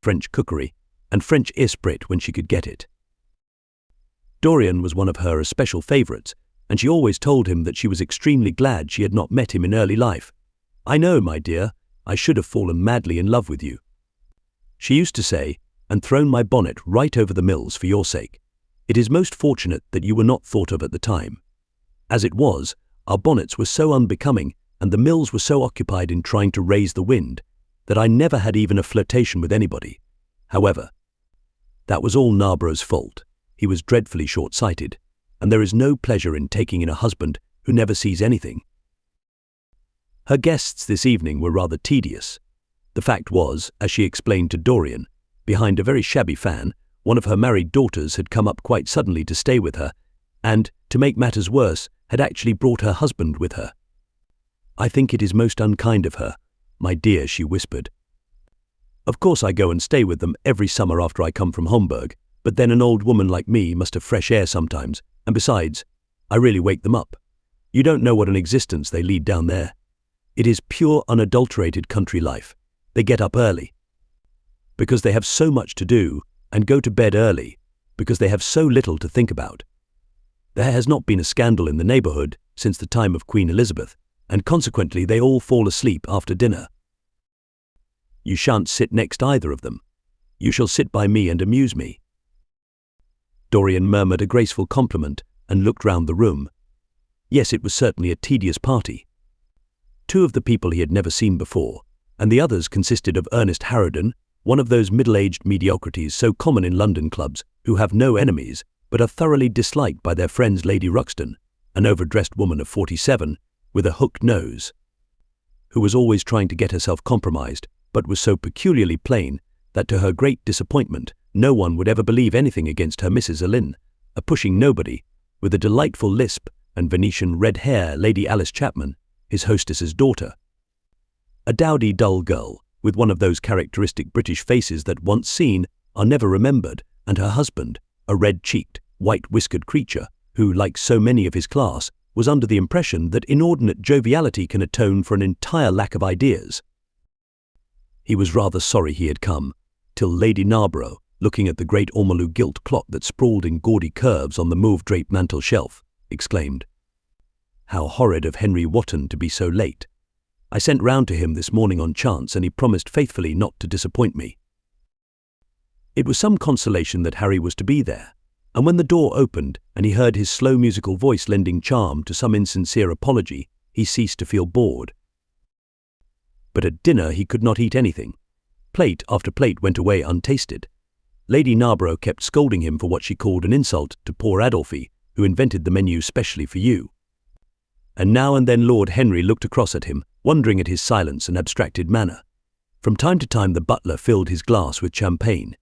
French cookery, and French esprit when she could get it. Dorian was one of her especial favourites, and she always told him that she was extremely glad she had not met him in early life. "I know, my dear, I should have fallen madly in love with you," she used to say, "and thrown my bonnet right over the mills for your sake. It is most fortunate that you were not thought of at the time. As it was, our bonnets were so unbecoming, and the mills were so occupied in trying to raise the wind, that I never had even a flirtation with anybody. However, that was all Narborough's fault. He was dreadfully short-sighted, and there is no pleasure in taking in a husband who never sees anything." Her guests this evening were rather tedious. The fact was, as she explained to Dorian, behind a very shabby fan, one of her married daughters had come up quite suddenly to stay with her, and, to make matters worse, had actually brought her husband with her. "I think it is most unkind of her, my dear," she whispered. "Of course I go and stay with them every summer after I come from Homburg, but then an old woman like me must have fresh air sometimes, and besides, I really wake them up. You don't know what an existence they lead down there. It is pure unadulterated country life. They get up early, because they have so much to do, and go to bed early, because they have so little to think about. There has not been a scandal in the neighbourhood since the time of Queen Elizabeth, and consequently they all fall asleep after dinner. You shan't sit next either of them. You shall sit by me and amuse me." Dorian murmured a graceful compliment and looked round the room. Yes, it was certainly a tedious party. Two of the people he had never seen before, and the others consisted of Ernest Harrowden, one of those middle-aged mediocrities so common in London clubs, who have no enemies, but are thoroughly disliked by their friends Lady Ruxton, an overdressed woman of 47, with a hooked nose, who was always trying to get herself compromised, but was so peculiarly plain that to her great disappointment no one would ever believe anything against her Mrs. Allin, a pushing nobody, with a delightful lisp and Venetian red hair, Lady Alice Chapman, his hostess's daughter. A dowdy, dull girl, with one of those characteristic British faces that once seen are never remembered, and her husband, a red-cheeked, white-whiskered creature, who, like so many of his class, was under the impression that inordinate joviality can atone for an entire lack of ideas. He was rather sorry he had come, till Lady Narborough, looking at the great ormolu gilt clock that sprawled in gaudy curves on the mauve-draped mantel-shelf, exclaimed, "How horrid of Henry Wotton to be so late. I sent round to him this morning on chance, and he promised faithfully not to disappoint me." It was some consolation that Harry was to be there, and when the door opened and he heard his slow musical voice lending charm to some insincere apology, he ceased to feel bored. But at dinner he could not eat anything. Plate after plate went away untasted. Lady Narborough kept scolding him for what she called an insult to poor Adolphe, who invented the menu specially for you. And now and then Lord Henry looked across at him, wondering at his silence and abstracted manner. From time to time the butler filled his glass with champagne.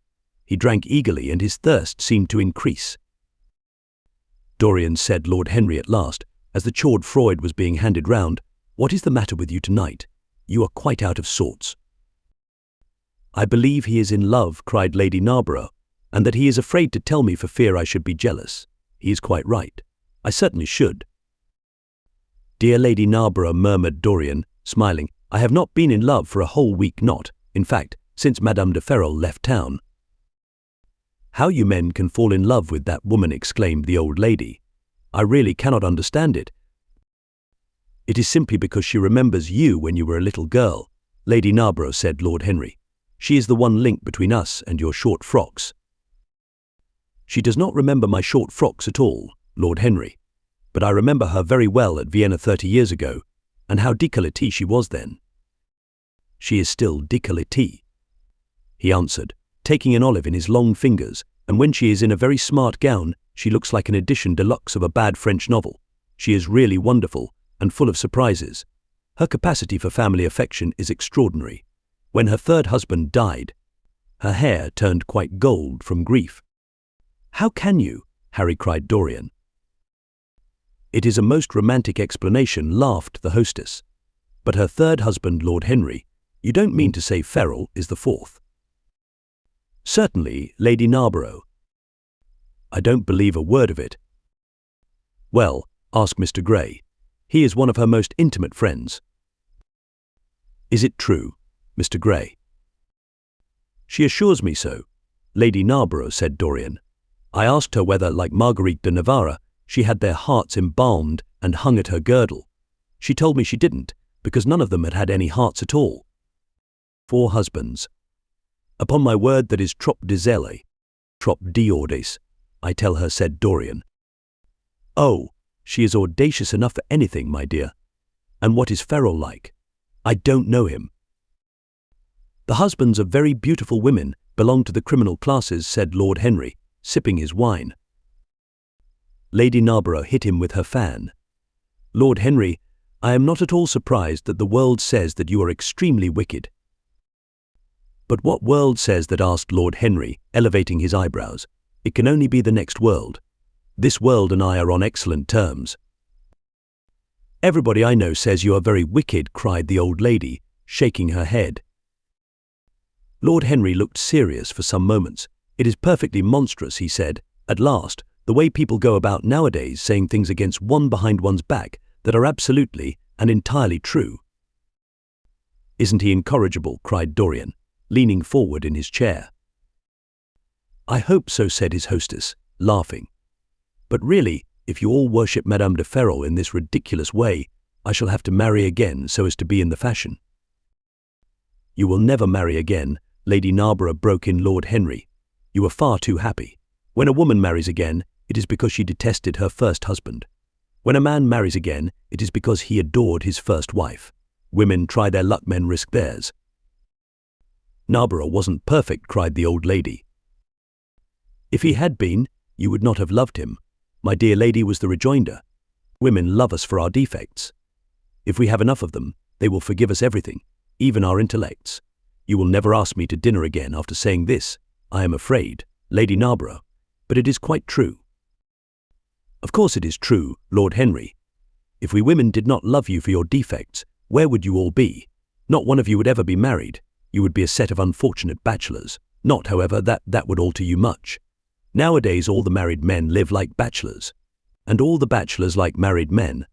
He drank eagerly, and his thirst seemed to increase. "Dorian," said Lord Henry at last, as the chawed Freud was being handed round, "what is the matter with you tonight? You are quite out of sorts." "I believe he is in love," cried Lady Narborough, "and that he is afraid to tell me for fear I should be jealous. He is quite right. I certainly should." "Dear Lady Narborough," murmured Dorian, smiling, "I have not been in love for a whole week, not, in fact, since Madame de Ferrol left town." "How you men can fall in love with that woman," exclaimed the old lady. "I really cannot understand it." "It is simply because she remembers you when you were a little girl," Lady Narborough said Lord Henry. "She is the one link between us and your short frocks." "She does not remember my short frocks at all, Lord Henry, but I remember her very well at Vienna 30 years ago, and how décolletée she was then." "She is still décolletée," he answered, taking an olive in his long fingers, "and when she is in a very smart gown, she looks like an edition deluxe of a bad French novel. She is really wonderful, and full of surprises. Her capacity for family affection is extraordinary. When her third husband died, her hair turned quite gold from grief." "How can you?" Harry cried Dorian. "It is a most romantic explanation," laughed the hostess. "But her third husband, Lord Henry, you don't mean to say Ferrol is the fourth?" Certainly, Lady Narborough. I don't believe a word of it. Well, ask Mr. Grey. He is one of her most intimate friends. Is it true, Mr. Grey? She assures me so, Lady Narborough, said Dorian. I asked her whether, like Marguerite de Navarre, she had their hearts embalmed and hung at her girdle. She told me she didn't, because none of them had had any hearts at all. 4 husbands. Upon my word, that is trop de zèle, trop d'audace, I tell her, said Dorian. Oh, she is audacious enough for anything, my dear. And what is Ferrol like? I don't know him. The husbands of very beautiful women belong to the criminal classes, said Lord Henry, sipping his wine. Lady Narborough hit him with her fan. Lord Henry, I am not at all surprised that the world says that you are extremely wicked. But what world says that? Asked Lord Henry, elevating his eyebrows. It can only be the next world. This world and I are on excellent terms. Everybody I know says you are very wicked, cried the old lady, shaking her head. Lord Henry looked serious for some moments. It is perfectly monstrous, he said, at last, the way people go about nowadays saying things against one behind one's back that are absolutely and entirely true. Isn't he incorrigible? Cried Dorian, leaning forward in his chair. I hope so, said his hostess, laughing. But really, if you all worship Madame de Ferrol in this ridiculous way, I shall have to marry again so as to be in the fashion. You will never marry again, Lady Narborough, broke in Lord Henry. You are far too happy. When a woman marries again, it is because she detested her first husband. When a man marries again, it is because he adored his first wife. Women try their luck, men risk theirs. Narborough wasn't perfect, cried the old lady. If he had been, you would not have loved him. My dear lady, was the rejoinder. Women love us for our defects. If we have enough of them, they will forgive us everything, even our intellects. You will never ask me to dinner again after saying this, I am afraid, Lady Narborough, but it is quite true. Of course it is true, Lord Henry. If we women did not love you for your defects, where would you all be? Not one of you would ever be married. You would be a set of unfortunate bachelors. Not, however, that would alter you much. Nowadays all the married men live like bachelors, and all the bachelors like married men.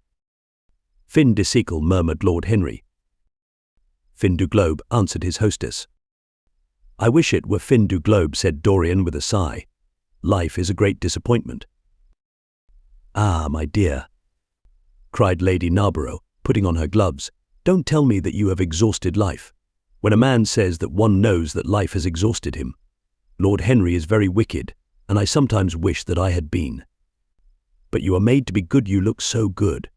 Fin de siècle, murmured Lord Henry. Fin du globe, answered his hostess. I wish it were fin du globe, said Dorian with a sigh. Life is a great disappointment. Ah, my dear, cried Lady Narborough, putting on her gloves, don't tell me that you have exhausted life. When a man says that, one knows that life has exhausted him. Lord Henry is very wicked, and I sometimes wish that I had been. But you are made to be good, you look so good.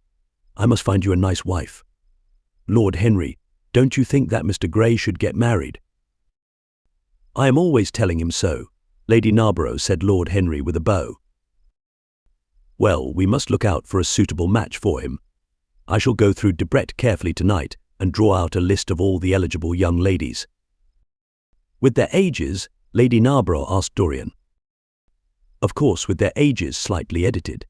I must find you a nice wife. Lord Henry, don't you think that Mr. Grey should get married? I am always telling him so, Lady Narborough, said Lord Henry with a bow. Well, we must look out for a suitable match for him. I shall go through Debrett carefully tonight and draw out a list of all the eligible young ladies. With their ages, Lady Narborough asked Dorian. Of course, with their ages slightly edited.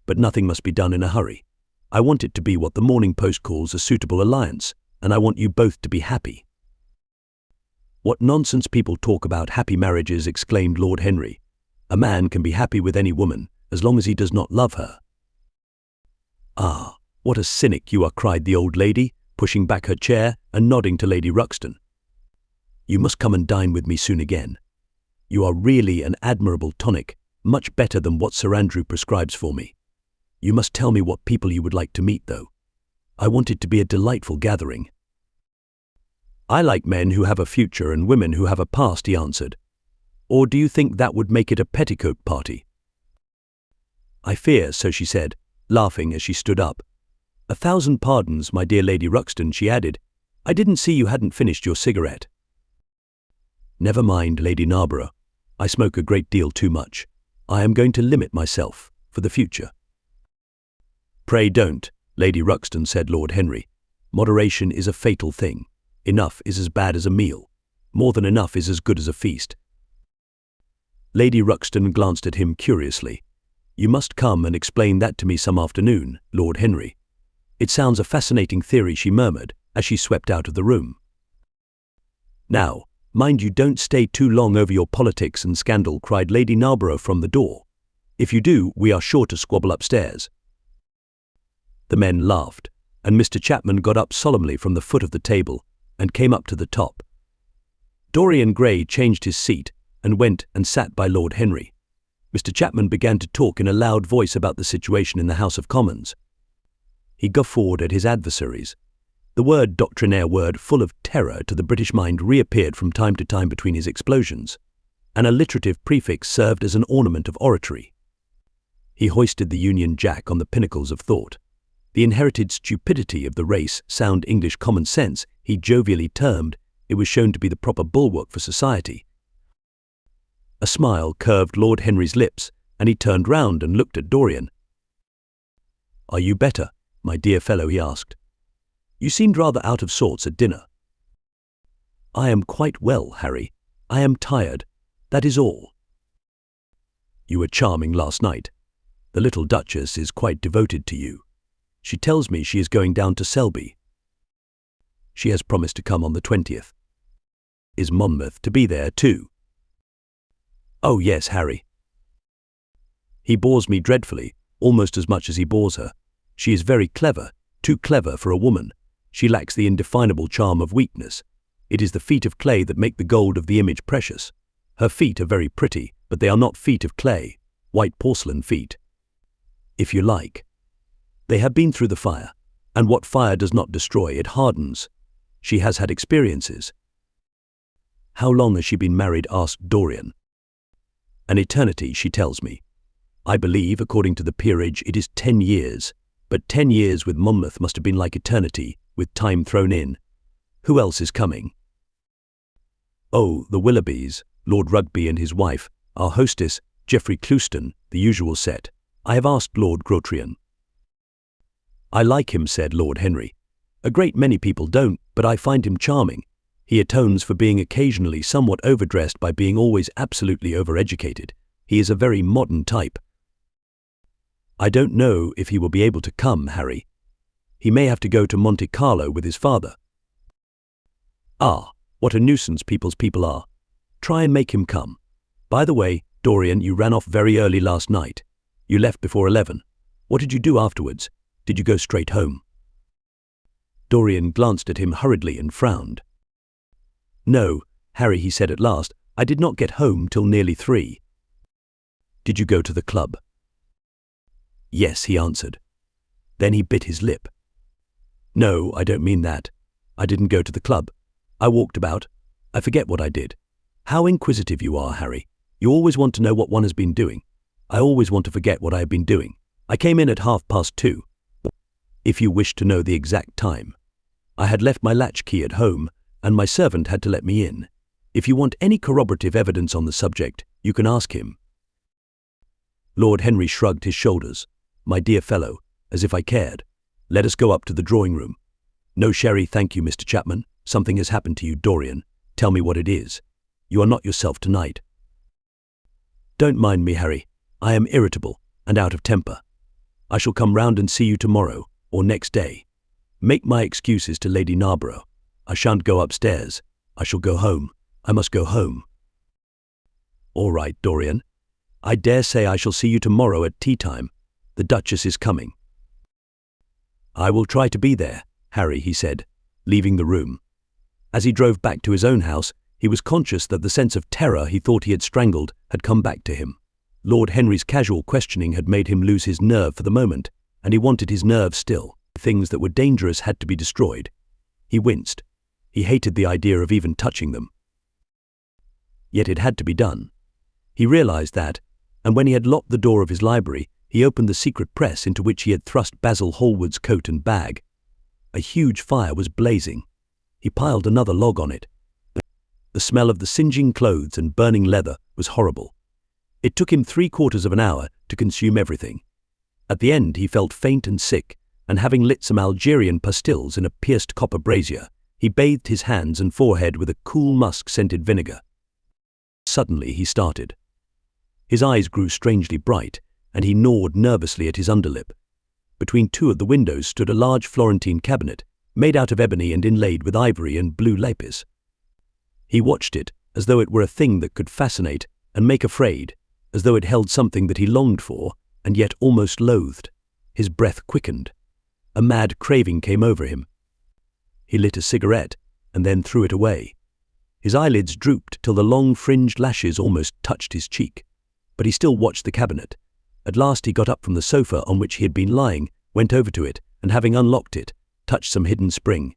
But nothing must be done in a hurry. I want it to be what the Morning Post calls a suitable alliance, and I want you both to be happy. What nonsense people talk about happy marriages, exclaimed Lord Henry. A man can be happy with any woman, as long as he does not love her. Ah, what a cynic you are, cried the old lady, pushing back her chair and nodding to Lady Ruxton. You must come and dine with me soon again. You are really an admirable tonic, much better than what Sir Andrew prescribes for me. You must tell me what people you would like to meet, though. I want it to be a delightful gathering. I like men who have a future and women who have a past, he answered. Or do you think that would make it a petticoat party? I fear so, she said, laughing as she stood up. 1,000 pardons, my dear Lady Ruxton, she added. I didn't see you hadn't finished your cigarette. Never mind, Lady Narborough. I smoke a great deal too much. I am going to limit myself for the future. Pray don't, Lady Ruxton, said Lord Henry. Moderation is a fatal thing. Enough is as bad as a meal. More than enough is as good as a feast. Lady Ruxton glanced at him curiously. You must come and explain that to me some afternoon, Lord Henry. It sounds a fascinating theory, she murmured as she swept out of the room. Now, Mind you don't stay too long over your politics and scandal, cried Lady Narborough from the door. If you do, we are sure to squabble upstairs. The men laughed, and Mr. Chapman got up solemnly from the foot of the table and came up to the top. Dorian Gray changed his seat and went and sat by Lord Henry. Mr. Chapman began to talk in a loud voice about the situation in the House of Commons. He guffawed at his adversaries. The word doctrinaire, word full of terror to the British mind, reappeared from time to time between his explosions. An alliterative prefix served as an ornament of oratory. He hoisted the Union Jack on the pinnacles of thought. The inherited stupidity of the race, sound English common sense, he jovially termed, it was shown to be the proper bulwark for society. A smile curved Lord Henry's lips, and he turned round and looked at Dorian. "Are you better, my dear fellow?" he asked. "You seemed rather out of sorts at dinner." "I am quite well, Harry. I am tired. That is all." "You were charming last night. The little Duchess is quite devoted to you. She tells me she is going down to Selby. She has promised to come on the 20th. Is Monmouth to be there too?" "Oh yes, Harry. He bores me dreadfully, almost as much as he bores her. She is very clever, too clever for a woman. She lacks the indefinable charm of weakness. It is the feet of clay that make the gold of the image precious. Her feet are very pretty, but they are not feet of clay, white porcelain feet. If you like. They have been through the fire, and what fire does not destroy, it hardens. She has had experiences." "How long has she been married?" asked Dorian. "An eternity, she tells me. I believe, according to the peerage, it is 10 years, but 10 years with Monmouth must have been like eternity, with time thrown in. Who else is coming?" "Oh, the Willoughbys, Lord Rugby and his wife, our hostess, Geoffrey Clouston, the usual set. I have asked Lord Grotrian." "I like him," said Lord Henry. "A great many people don't, but I find him charming. He atones for being occasionally somewhat overdressed by being always absolutely overeducated. He is a very modern type." "I don't know if he will be able to come, Harry. He may have to go to Monte Carlo with his father." "Ah, what a nuisance people's people are. Try and make him come. By the way, Dorian, you ran off very early last night. You left before 11. What did you do afterwards? Did you go straight home?" Dorian glanced at him hurriedly and frowned. "No, Harry," he said at last, "I did not get home till nearly 3. "Did you go to the club?" "Yes," he answered. Then he bit his lip. "No, I don't mean that. I didn't go to the club. I walked about. I forget what I did. How inquisitive you are, Harry. You always want to know what one has been doing. I always want to forget what I have been doing. I came in at 2:30. If you wish to know the exact time. I had left my latchkey at home, and my servant had to let me in. If you want any corroborative evidence on the subject, you can ask him." Lord Henry shrugged his shoulders. "My dear fellow, as if I cared. Let us go up to the drawing-room." "No sherry, thank you, Mr. Chapman. Something has happened to you, Dorian. Tell me what it is. You are not yourself tonight." "Don't mind me, Harry. I am irritable and out of temper. I shall come round and see you tomorrow, or next day. Make my excuses to Lady Narborough. I shan't go upstairs. I shall go home. I must go home." "All right, Dorian. I dare say I shall see you tomorrow at tea-time. The Duchess is coming." "I will try to be there, Harry," he said, leaving the room. As he drove back to his own house, he was conscious that the sense of terror he thought he had strangled had come back to him. Lord Henry's casual questioning had made him lose his nerve for the moment, and he wanted his nerve still. Things that were dangerous had to be destroyed. He winced. He hated the idea of even touching them. Yet it had to be done. He realized that, and when he had locked the door of his library, he opened the secret press into which he had thrust Basil Hallward's coat and bag. A huge fire was blazing. He piled another log on it. The smell of the singeing clothes and burning leather was horrible. It took him 3/4 of an hour to consume everything. At the end he felt faint and sick, and having lit some Algerian pastilles in a pierced copper brazier, he bathed his hands and forehead with a cool musk-scented vinegar. Suddenly he started. His eyes grew strangely bright, and he gnawed nervously at his underlip. Between 2 of the windows stood a large Florentine cabinet, made out of ebony and inlaid with ivory and blue lapis. He watched it as though it were a thing that could fascinate and make afraid, as though it held something that he longed for and yet almost loathed. His breath quickened. A mad craving came over him. He lit a cigarette and then threw it away. His eyelids drooped till the long fringed lashes almost touched his cheek. But he still watched the cabinet. At last he got up from the sofa on which he had been lying, went over to it, and having unlocked it, touched some hidden spring.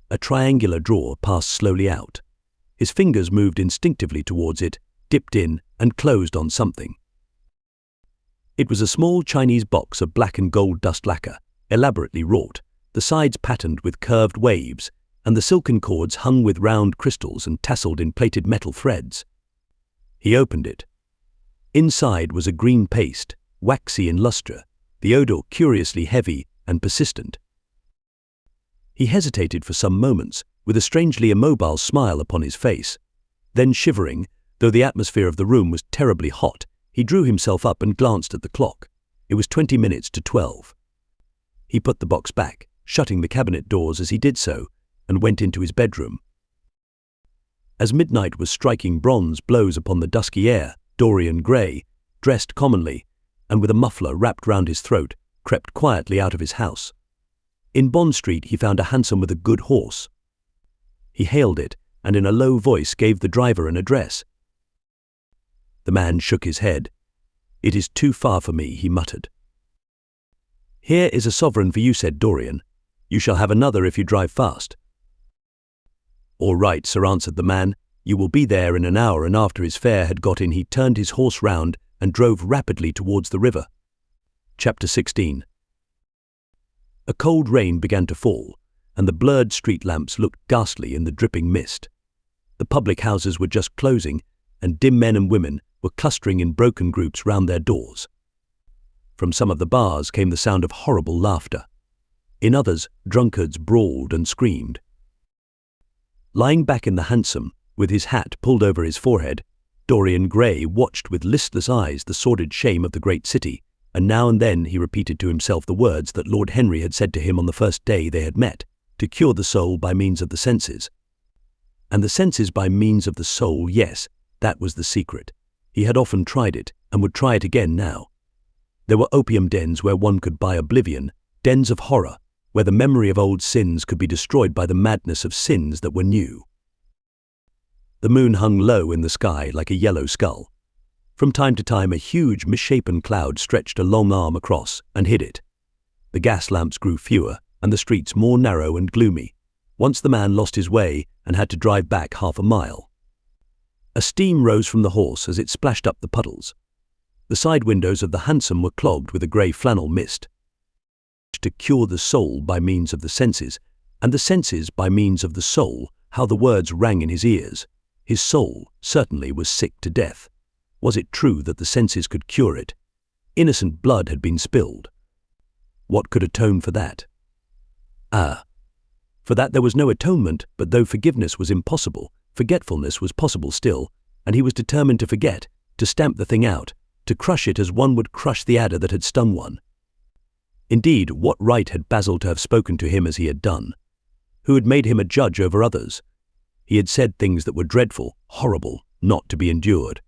A triangular drawer passed slowly out. His fingers moved instinctively towards it, dipped in, and closed on something. It was a small Chinese box of black and gold dust lacquer, elaborately wrought, the sides patterned with curved waves, and the silken cords hung with round crystals and tasseled in plated metal threads. He opened it. Inside was a green paste, waxy in lustre, the odour curiously heavy and persistent. He hesitated for some moments, with a strangely immobile smile upon his face. Then, shivering, though the atmosphere of the room was terribly hot, he drew himself up and glanced at the clock. It was 20 minutes to 12. He put the box back, shutting the cabinet doors as he did so, and went into his bedroom. As midnight was striking bronze blows upon the dusky air, Dorian Gray, dressed commonly, and with a muffler wrapped round his throat, crept quietly out of his house. In Bond Street he found a hansom with a good horse. He hailed it, and in a low voice gave the driver an address. The man shook his head. "It is too far for me," he muttered. "Here is a sovereign for you," said Dorian. "You shall have another if you drive fast." "All right, sir," answered the man. "You will be there in an hour." And after his fare had got in, he turned his horse round and drove rapidly towards the river. Chapter 16. A cold rain began to fall, and the blurred street lamps looked ghastly in the dripping mist. The public houses were just closing, and dim men and women were clustering in broken groups round their doors. From some of the bars came the sound of horrible laughter. In others, drunkards brawled and screamed. Lying back in the hansom, with his hat pulled over his forehead, Dorian Gray watched with listless eyes the sordid shame of the great city, and now and then he repeated to himself the words that Lord Henry had said to him on the first day they had met, to cure the soul by means of the senses. And the senses by means of the soul, yes, that was the secret. He had often tried it, and would try it again now. There were opium dens where one could buy oblivion, dens of horror, where the memory of old sins could be destroyed by the madness of sins that were new. The moon hung low in the sky like a yellow skull. From time to time a huge misshapen cloud stretched a long arm across and hid it. The gas lamps grew fewer, and the streets more narrow and gloomy. Once the man lost his way and had to drive back half a mile. A steam rose from the horse as it splashed up the puddles. The side windows of the hansom were clogged with a grey flannel mist. To cure the soul by means of the senses, and the senses by means of the soul, how the words rang in his ears. His soul certainly was sick to death. Was it true that the senses could cure it? Innocent blood had been spilled. What could atone for that? For that there was no atonement, but though forgiveness was impossible, forgetfulness was possible still, and he was determined to forget, to stamp the thing out, to crush it as one would crush the adder that had stung one. Indeed, what right had Basil to have spoken to him as he had done? Who had made him a judge over others? He had said things that were dreadful, horrible, not to be endured.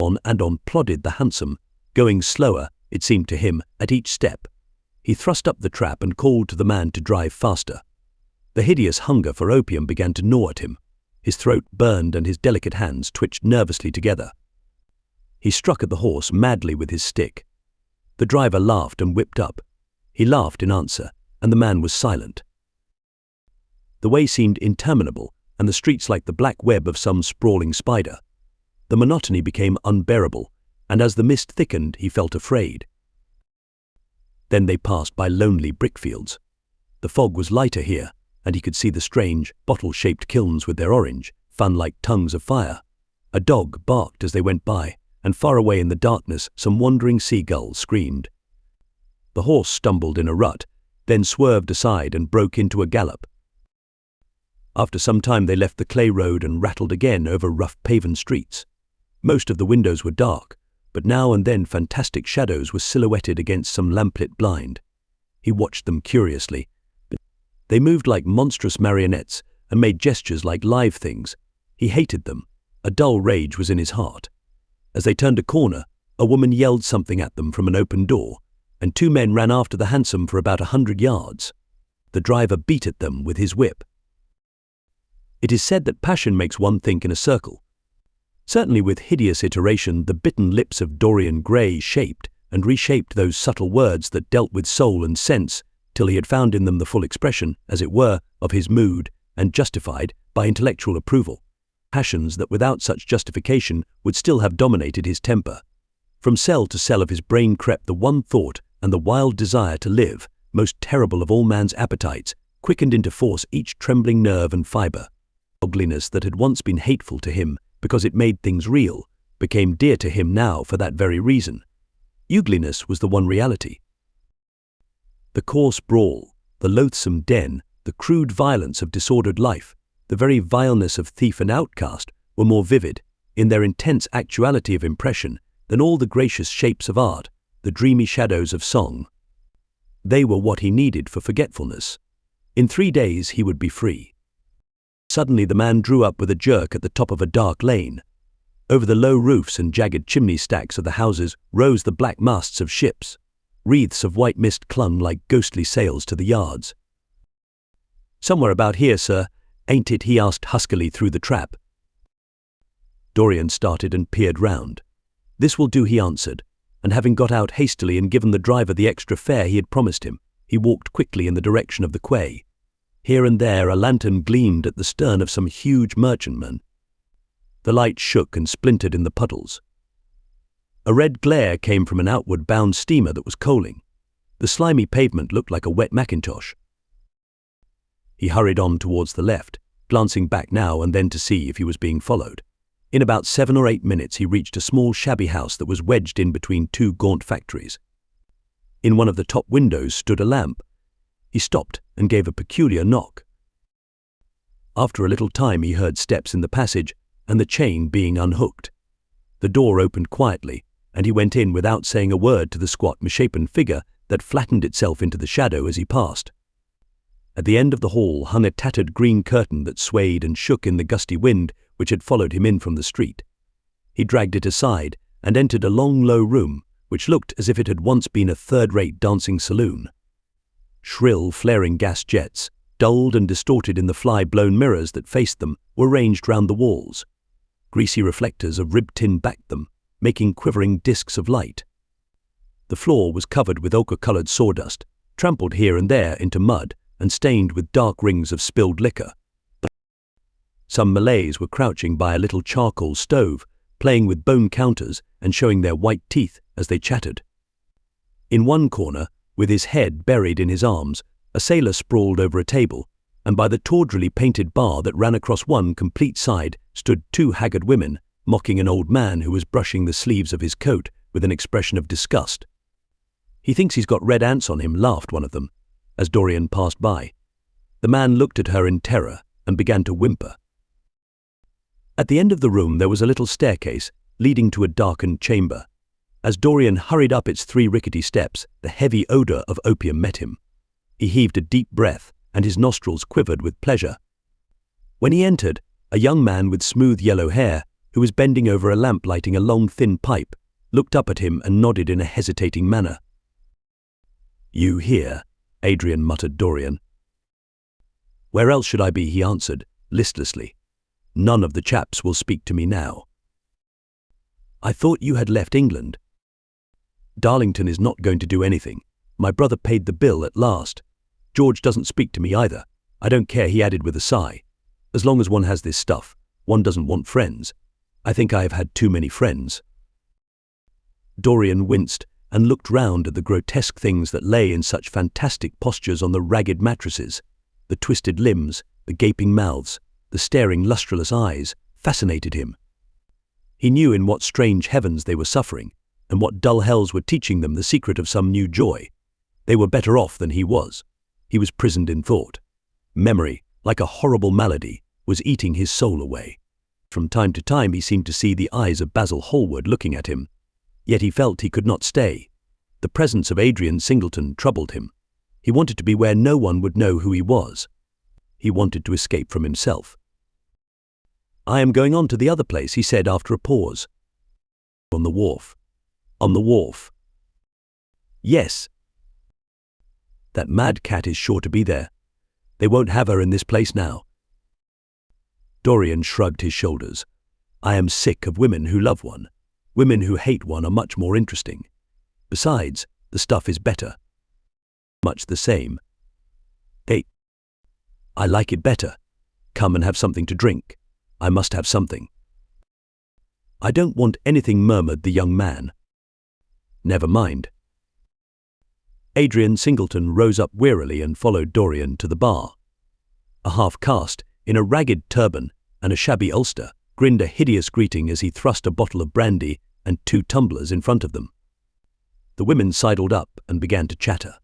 On and on plodded the hansom, going slower, it seemed to him, at each step. He thrust up the trap and called to the man to drive faster. The hideous hunger for opium began to gnaw at him. His throat burned and his delicate hands twitched nervously together. He struck at the horse madly with his stick. The driver laughed and whipped up. He laughed in answer, and the man was silent. The way seemed interminable, and the streets like the black web of some sprawling spider. The monotony became unbearable, and as the mist thickened, he felt afraid. Then they passed by lonely brickfields. The fog was lighter here, and he could see the strange, bottle-shaped kilns with their orange, fan-like tongues of fire. A dog barked as they went by, and far away in the darkness some wandering seagull screamed. The horse stumbled in a rut, then swerved aside and broke into a gallop. After some time they left the clay road and rattled again over rough paven streets. Most of the windows were dark, but now and then fantastic shadows were silhouetted against some lamplit blind. He watched them curiously. They moved like monstrous marionettes, and made gestures like live things. He hated them. A dull rage was in his heart. As they turned a corner, a woman yelled something at them from an open door, and two men ran after the hansom for about 100 yards. The driver beat at them with his whip. It is said that passion makes one think in a circle. Certainly with hideous iteration, the bitten lips of Dorian Gray shaped and reshaped those subtle words that dealt with soul and sense, till he had found in them the full expression, as it were, of his mood, and justified by intellectual approval. Passions that without such justification would still have dominated his temper. From cell to cell of his brain crept the one thought and the wild desire to live, most terrible of all man's appetites, quickened into force each trembling nerve and fibre. Ugliness that had once been hateful to him because it made things real, became dear to him now for that very reason. Ugliness was the one reality. The coarse brawl, the loathsome den, the crude violence of disordered life, the very vileness of thief and outcast were more vivid, in their intense actuality of impression, than all the gracious shapes of art, the dreamy shadows of song. They were what he needed for forgetfulness. In 3 days he would be free. Suddenly the man drew up with a jerk at the top of a dark lane. Over the low roofs and jagged chimney stacks of the houses rose the black masts of ships. Wreaths of white mist clung like ghostly sails to the yards. "Somewhere about here, sir, ain't it?" he asked huskily through the trap. Dorian started and peered round. "This will do," he answered, and having got out hastily and given the driver the extra fare he had promised him, he walked quickly in the direction of the quay. Here and there a lantern gleamed at the stern of some huge merchantman. The light shook and splintered in the puddles. A red glare came from an outward-bound steamer that was coaling. The slimy pavement looked like a wet mackintosh. He hurried on towards the left, glancing back now and then to see if he was being followed. In about 7 or 8 minutes he reached a small shabby house that was wedged in between two gaunt factories. In one of the top windows stood a lamp. He stopped and gave a peculiar knock. After a little time he heard steps in the passage and the chain being unhooked. The door opened quietly, and he went in without saying a word to the squat, misshapen figure that flattened itself into the shadow as he passed. At the end of the hall hung a tattered green curtain that swayed and shook in the gusty wind which had followed him in from the street. He dragged it aside and entered a long, low room which looked as if it had once been a third-rate dancing saloon. Shrill, flaring gas jets, dulled and distorted in the fly-blown mirrors that faced them, were ranged round the walls. Greasy reflectors of ribbed tin backed them, making quivering discs of light. The floor was covered with ochre-coloured sawdust, trampled here and there into mud and stained with dark rings of spilled liquor. Some Malays were crouching by a little charcoal stove, playing with bone counters and showing their white teeth as they chattered. In one corner, with his head buried in his arms, a sailor sprawled over a table, and by the tawdrily painted bar that ran across one complete side stood 2 haggard women, mocking an old man who was brushing the sleeves of his coat with an expression of disgust. "He thinks he's got red ants on him," laughed one of them, as Dorian passed by. The man looked at her in terror and began to whimper. At the end of the room there was a little staircase leading to a darkened chamber. As Dorian hurried up its 3 rickety steps, the heavy odour of opium met him. He heaved a deep breath, and his nostrils quivered with pleasure. When he entered, a young man with smooth yellow hair, who was bending over a lamp lighting a long thin pipe, looked up at him and nodded in a hesitating manner. "You here?" Adrian muttered Dorian. "Where else should I be?" he answered, listlessly. "None of the chaps will speak to me now." "I thought you had left England." "Darlington is not going to do anything. My brother paid the bill at last. George doesn't speak to me either. I don't care," he added with a sigh. "As long as one has this stuff, one doesn't want friends. I think I have had too many friends." Dorian winced and looked round at the grotesque things that lay in such fantastic postures on the ragged mattresses. The twisted limbs, the gaping mouths, the staring lustreless eyes fascinated him. He knew in what strange heavens they were suffering, and what dull hells were teaching them the secret of some new joy. They were better off than he was. He was prisoned in thought. Memory, like a horrible malady, was eating his soul away. From time to time he seemed to see the eyes of Basil Hallward looking at him. Yet he felt he could not stay. The presence of Adrian Singleton troubled him. He wanted to be where no one would know who he was. He wanted to escape from himself. "I am going on to the other place," he said after a pause. "On the wharf." "On the wharf?" "Yes." "That mad cat is sure to be there. They won't have her in this place now." Dorian shrugged his shoulders. "I am sick of women who love one. Women who hate one are much more interesting. Besides, the stuff is better. Much the same. I like it better. Come and have something to drink. I must have something." "I don't want anything," murmured the young man. "Never mind." Adrian Singleton rose up wearily and followed Dorian to the bar. A half-caste, in a ragged turban and a shabby ulster, grinned a hideous greeting as he thrust a bottle of brandy and 2 tumblers in front of them. The women sidled up and began to chatter.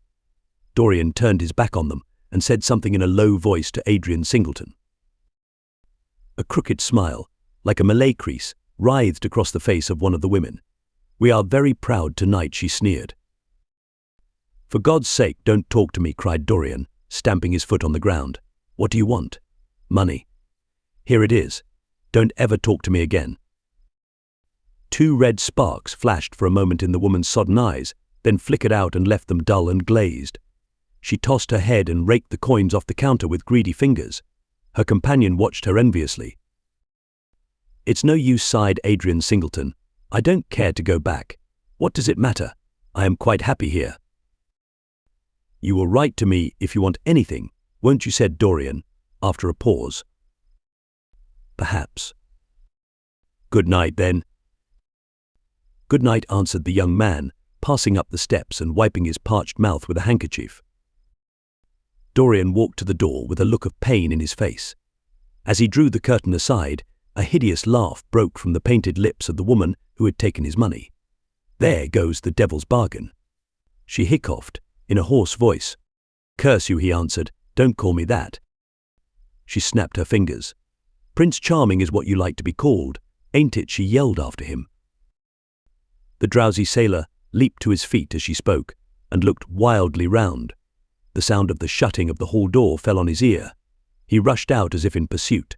Dorian turned his back on them and said something in a low voice to Adrian Singleton. A crooked smile, like a Malay crease, writhed across the face of one of the women. "We are very proud tonight," she sneered. "For God's sake, don't talk to me," cried Dorian, stamping his foot on the ground. "What do you want?" "Money." "Here it is. Don't ever talk to me again." 2 red sparks flashed for a moment in the woman's sodden eyes, then flickered out and left them dull and glazed. She tossed her head and raked the coins off the counter with greedy fingers. Her companion watched her enviously. "It's no use," sighed Adrian Singleton. "I don't care to go back. What does it matter? I am quite happy here." "You will write to me if you want anything, won't you?" said Dorian, after a pause. "Perhaps." "Good night, then." "Good night," answered the young man, passing up the steps and wiping his parched mouth with a handkerchief. Dorian walked to the door with a look of pain in his face. As he drew the curtain aside, a hideous laugh broke from the painted lips of the woman who had taken his money. "There goes the devil's bargain." She hiccuped in a hoarse voice. "Curse you," he answered. "Don't call me that." She snapped her fingers. "Prince Charming is what you like to be called, ain't it?" she yelled after him. The drowsy sailor leaped to his feet as she spoke and looked wildly round. The sound of the shutting of the hall door fell on his ear. He rushed out as if in pursuit.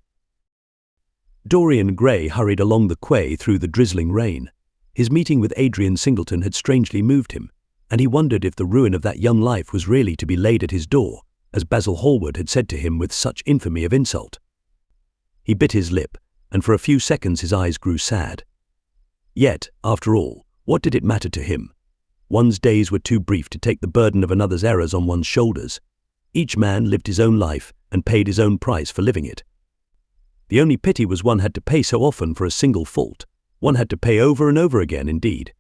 Dorian Gray hurried along the quay through the drizzling rain. His meeting with Adrian Singleton had strangely moved him, and he wondered if the ruin of that young life was really to be laid at his door, as Basil Hallward had said to him with such infamy of insult. He bit his lip, and for a few seconds his eyes grew sad. Yet, after all, what did it matter to him? One's days were too brief to take the burden of another's errors on one's shoulders. Each man lived his own life and paid his own price for living it. The only pity was one had to pay so often for a single fault. One had to pay over and over again, indeed.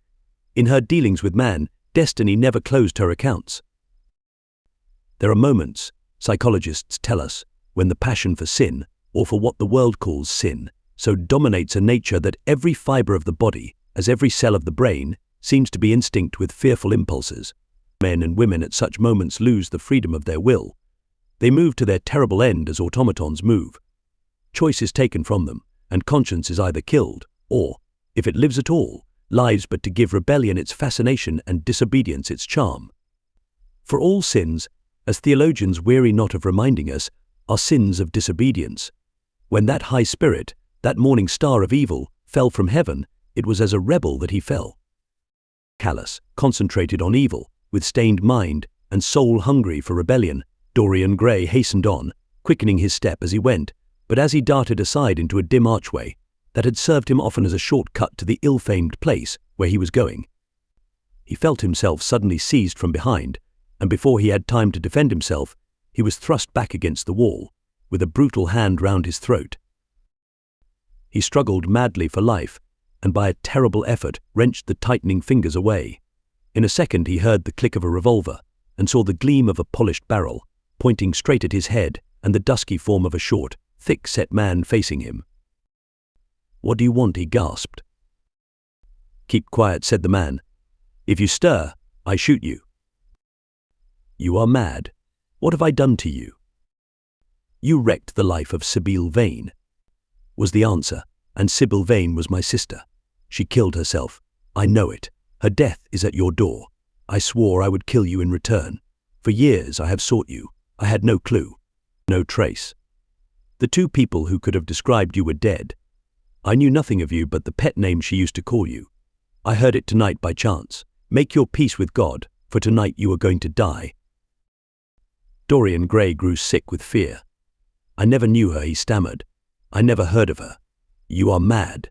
In her dealings with man, destiny never closed her accounts. There are moments, psychologists tell us, when the passion for sin, or for what the world calls sin, so dominates a nature that every fiber of the body, as every cell of the brain, seems to be instinct with fearful impulses. Men and women at such moments lose the freedom of their will. They move to their terrible end as automatons move. Choice is taken from them, and conscience is either killed, or, if it lives at all, lives but to give rebellion its fascination and disobedience its charm. For all sins, as theologians weary not of reminding us, are sins of disobedience. When that high spirit, that morning star of evil, fell from heaven, it was as a rebel that he fell. Callous, concentrated on evil, with stained mind and soul hungry for rebellion, Dorian Gray hastened on, quickening his step as he went, but as he darted aside into a dim archway that had served him often as a short-cut to the ill-famed place where he was going, he felt himself suddenly seized from behind, and before he had time to defend himself, he was thrust back against the wall, with a brutal hand round his throat. He struggled madly for life, and by a terrible effort wrenched the tightening fingers away. In a second he heard the click of a revolver, and saw the gleam of a polished barrel, pointing straight at his head and the dusky form of a short, thick-set man facing him. "What do you want?" he gasped. "Keep quiet," said the man. "If you stir, I shoot you." "You are mad. What have I done to you?" "You wrecked the life of Sibyl Vane," was the answer, "and Sibyl Vane was my sister. She killed herself. I know it. Her death is at your door. I swore I would kill you in return. For years I have sought you. I had no clue. no trace. The two people who could have described you were dead. I knew nothing of you but the pet name she used to call you. I heard it tonight by chance. Make your peace with God, for tonight you are going to die." Dorian Gray grew sick with fear. "I never knew her," he stammered. "I never heard of her. You are mad.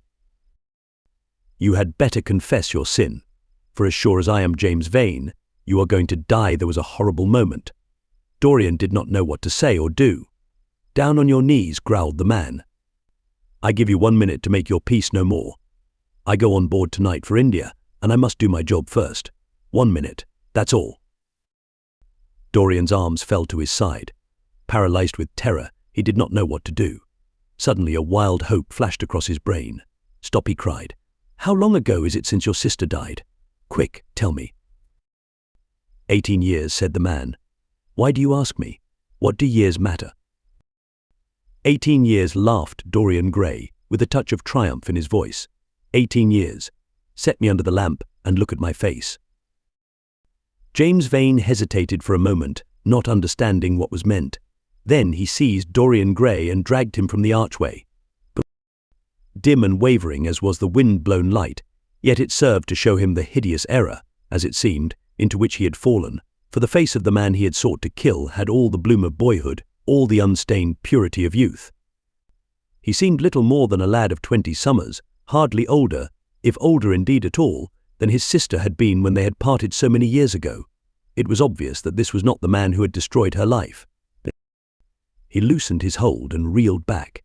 You had better confess your sin, for as sure as I am James Vane, you are going to die." There was a horrible moment. Dorian did not know what to say or do. "Down on your knees," growled the man. "I give you 1 minute to make your peace, no more. I go on board tonight for India, and I must do my job first. 1 minute, that's all." Dorian's arms fell to his side. Paralyzed with terror, he did not know what to do. Suddenly a wild hope flashed across his brain. "Stop," he cried. "How long ago is it since your sister died? Quick, tell me." 18 years, said the man. "Why do you ask me? What do years matter?" 18 years, laughed Dorian Gray, with a touch of triumph in his voice. 18 years. Set me under the lamp and look at my face." James Vane hesitated for a moment, not understanding what was meant. Then he seized Dorian Gray and dragged him from the archway. Dim and wavering as was the wind-blown light, yet it served to show him the hideous error, as it seemed, into which he had fallen, for the face of the man he had sought to kill had all the bloom of boyhood, all the unstained purity of youth. He seemed little more than a lad of 20 summers, hardly older, if older indeed at all, than his sister had been when they had parted so many years ago. It was obvious that this was not the man who had destroyed her life. He loosened his hold and reeled back.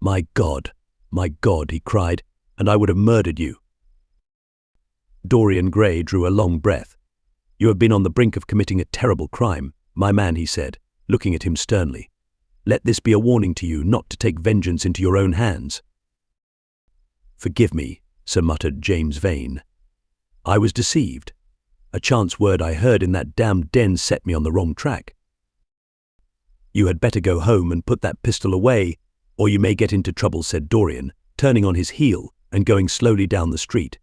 My God," he cried, "and I would have murdered you." Dorian Gray drew a long breath. "You have been on the brink of committing a terrible crime, my man," he said, looking at him sternly. "Let this be a warning to you not to take vengeance into your own hands." "Forgive me," Sir muttered James Vane. "I was deceived. A chance word I heard in that damned den set me on the wrong track." "You had better go home and put that pistol away, or you may get into trouble," said Dorian, turning on his heel and going slowly down the street.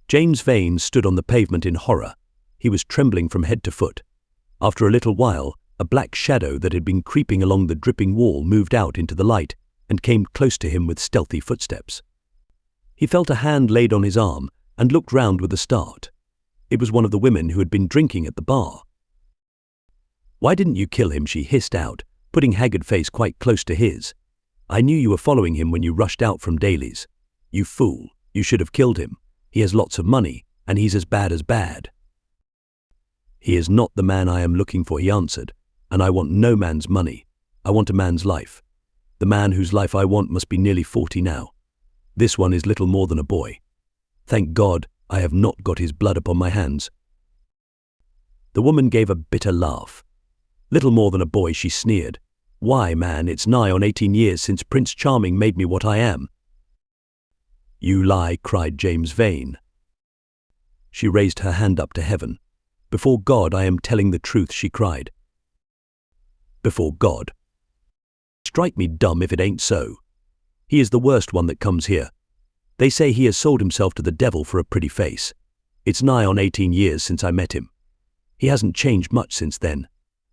James Vane stood on the pavement in horror. He was trembling from head to foot. After a little while, a black shadow that had been creeping along the dripping wall moved out into the light and came close to him with stealthy footsteps. He felt a hand laid on his arm and looked round with a start. It was one of the women who had been drinking at the bar. "Why didn't you kill him?" she hissed out, putting haggard face quite close to his. "I knew you were following him when you rushed out from Daly's. You fool, you should have killed him. He has lots of money, and he's as bad as bad." "He is not the man I am looking for," he answered, "and I want no man's money. I want a man's life. The man whose life I want must be nearly 40 now. This one is little more than a boy. Thank God, I have not got his blood upon my hands." The woman gave a bitter laugh. "Little more than a boy," she sneered. "Why, man, it's nigh on 18 years since Prince Charming made me what I am." "You lie," cried James Vane. She raised her hand up to heaven. "Before God, I am telling the truth," she cried. "Before God. Strike me dumb if it ain't so. He is the worst one that comes here. They say he has sold himself to the devil for a pretty face. It's nigh on 18 years since I met him. He hasn't changed much since then.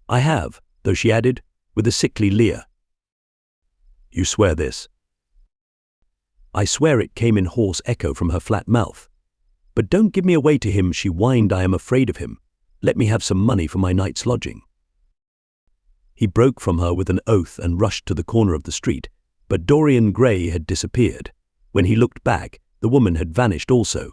I have, though," she added, with a sickly leer. "You swear this?" "I swear it," came in hoarse echo from her flat mouth. "But don't give me away to him," she whined. "I am afraid of him. Let me have some money for my night's lodging." He broke from her with an oath and rushed to the corner of the street, but Dorian Gray had disappeared. When he looked back, the woman had vanished also,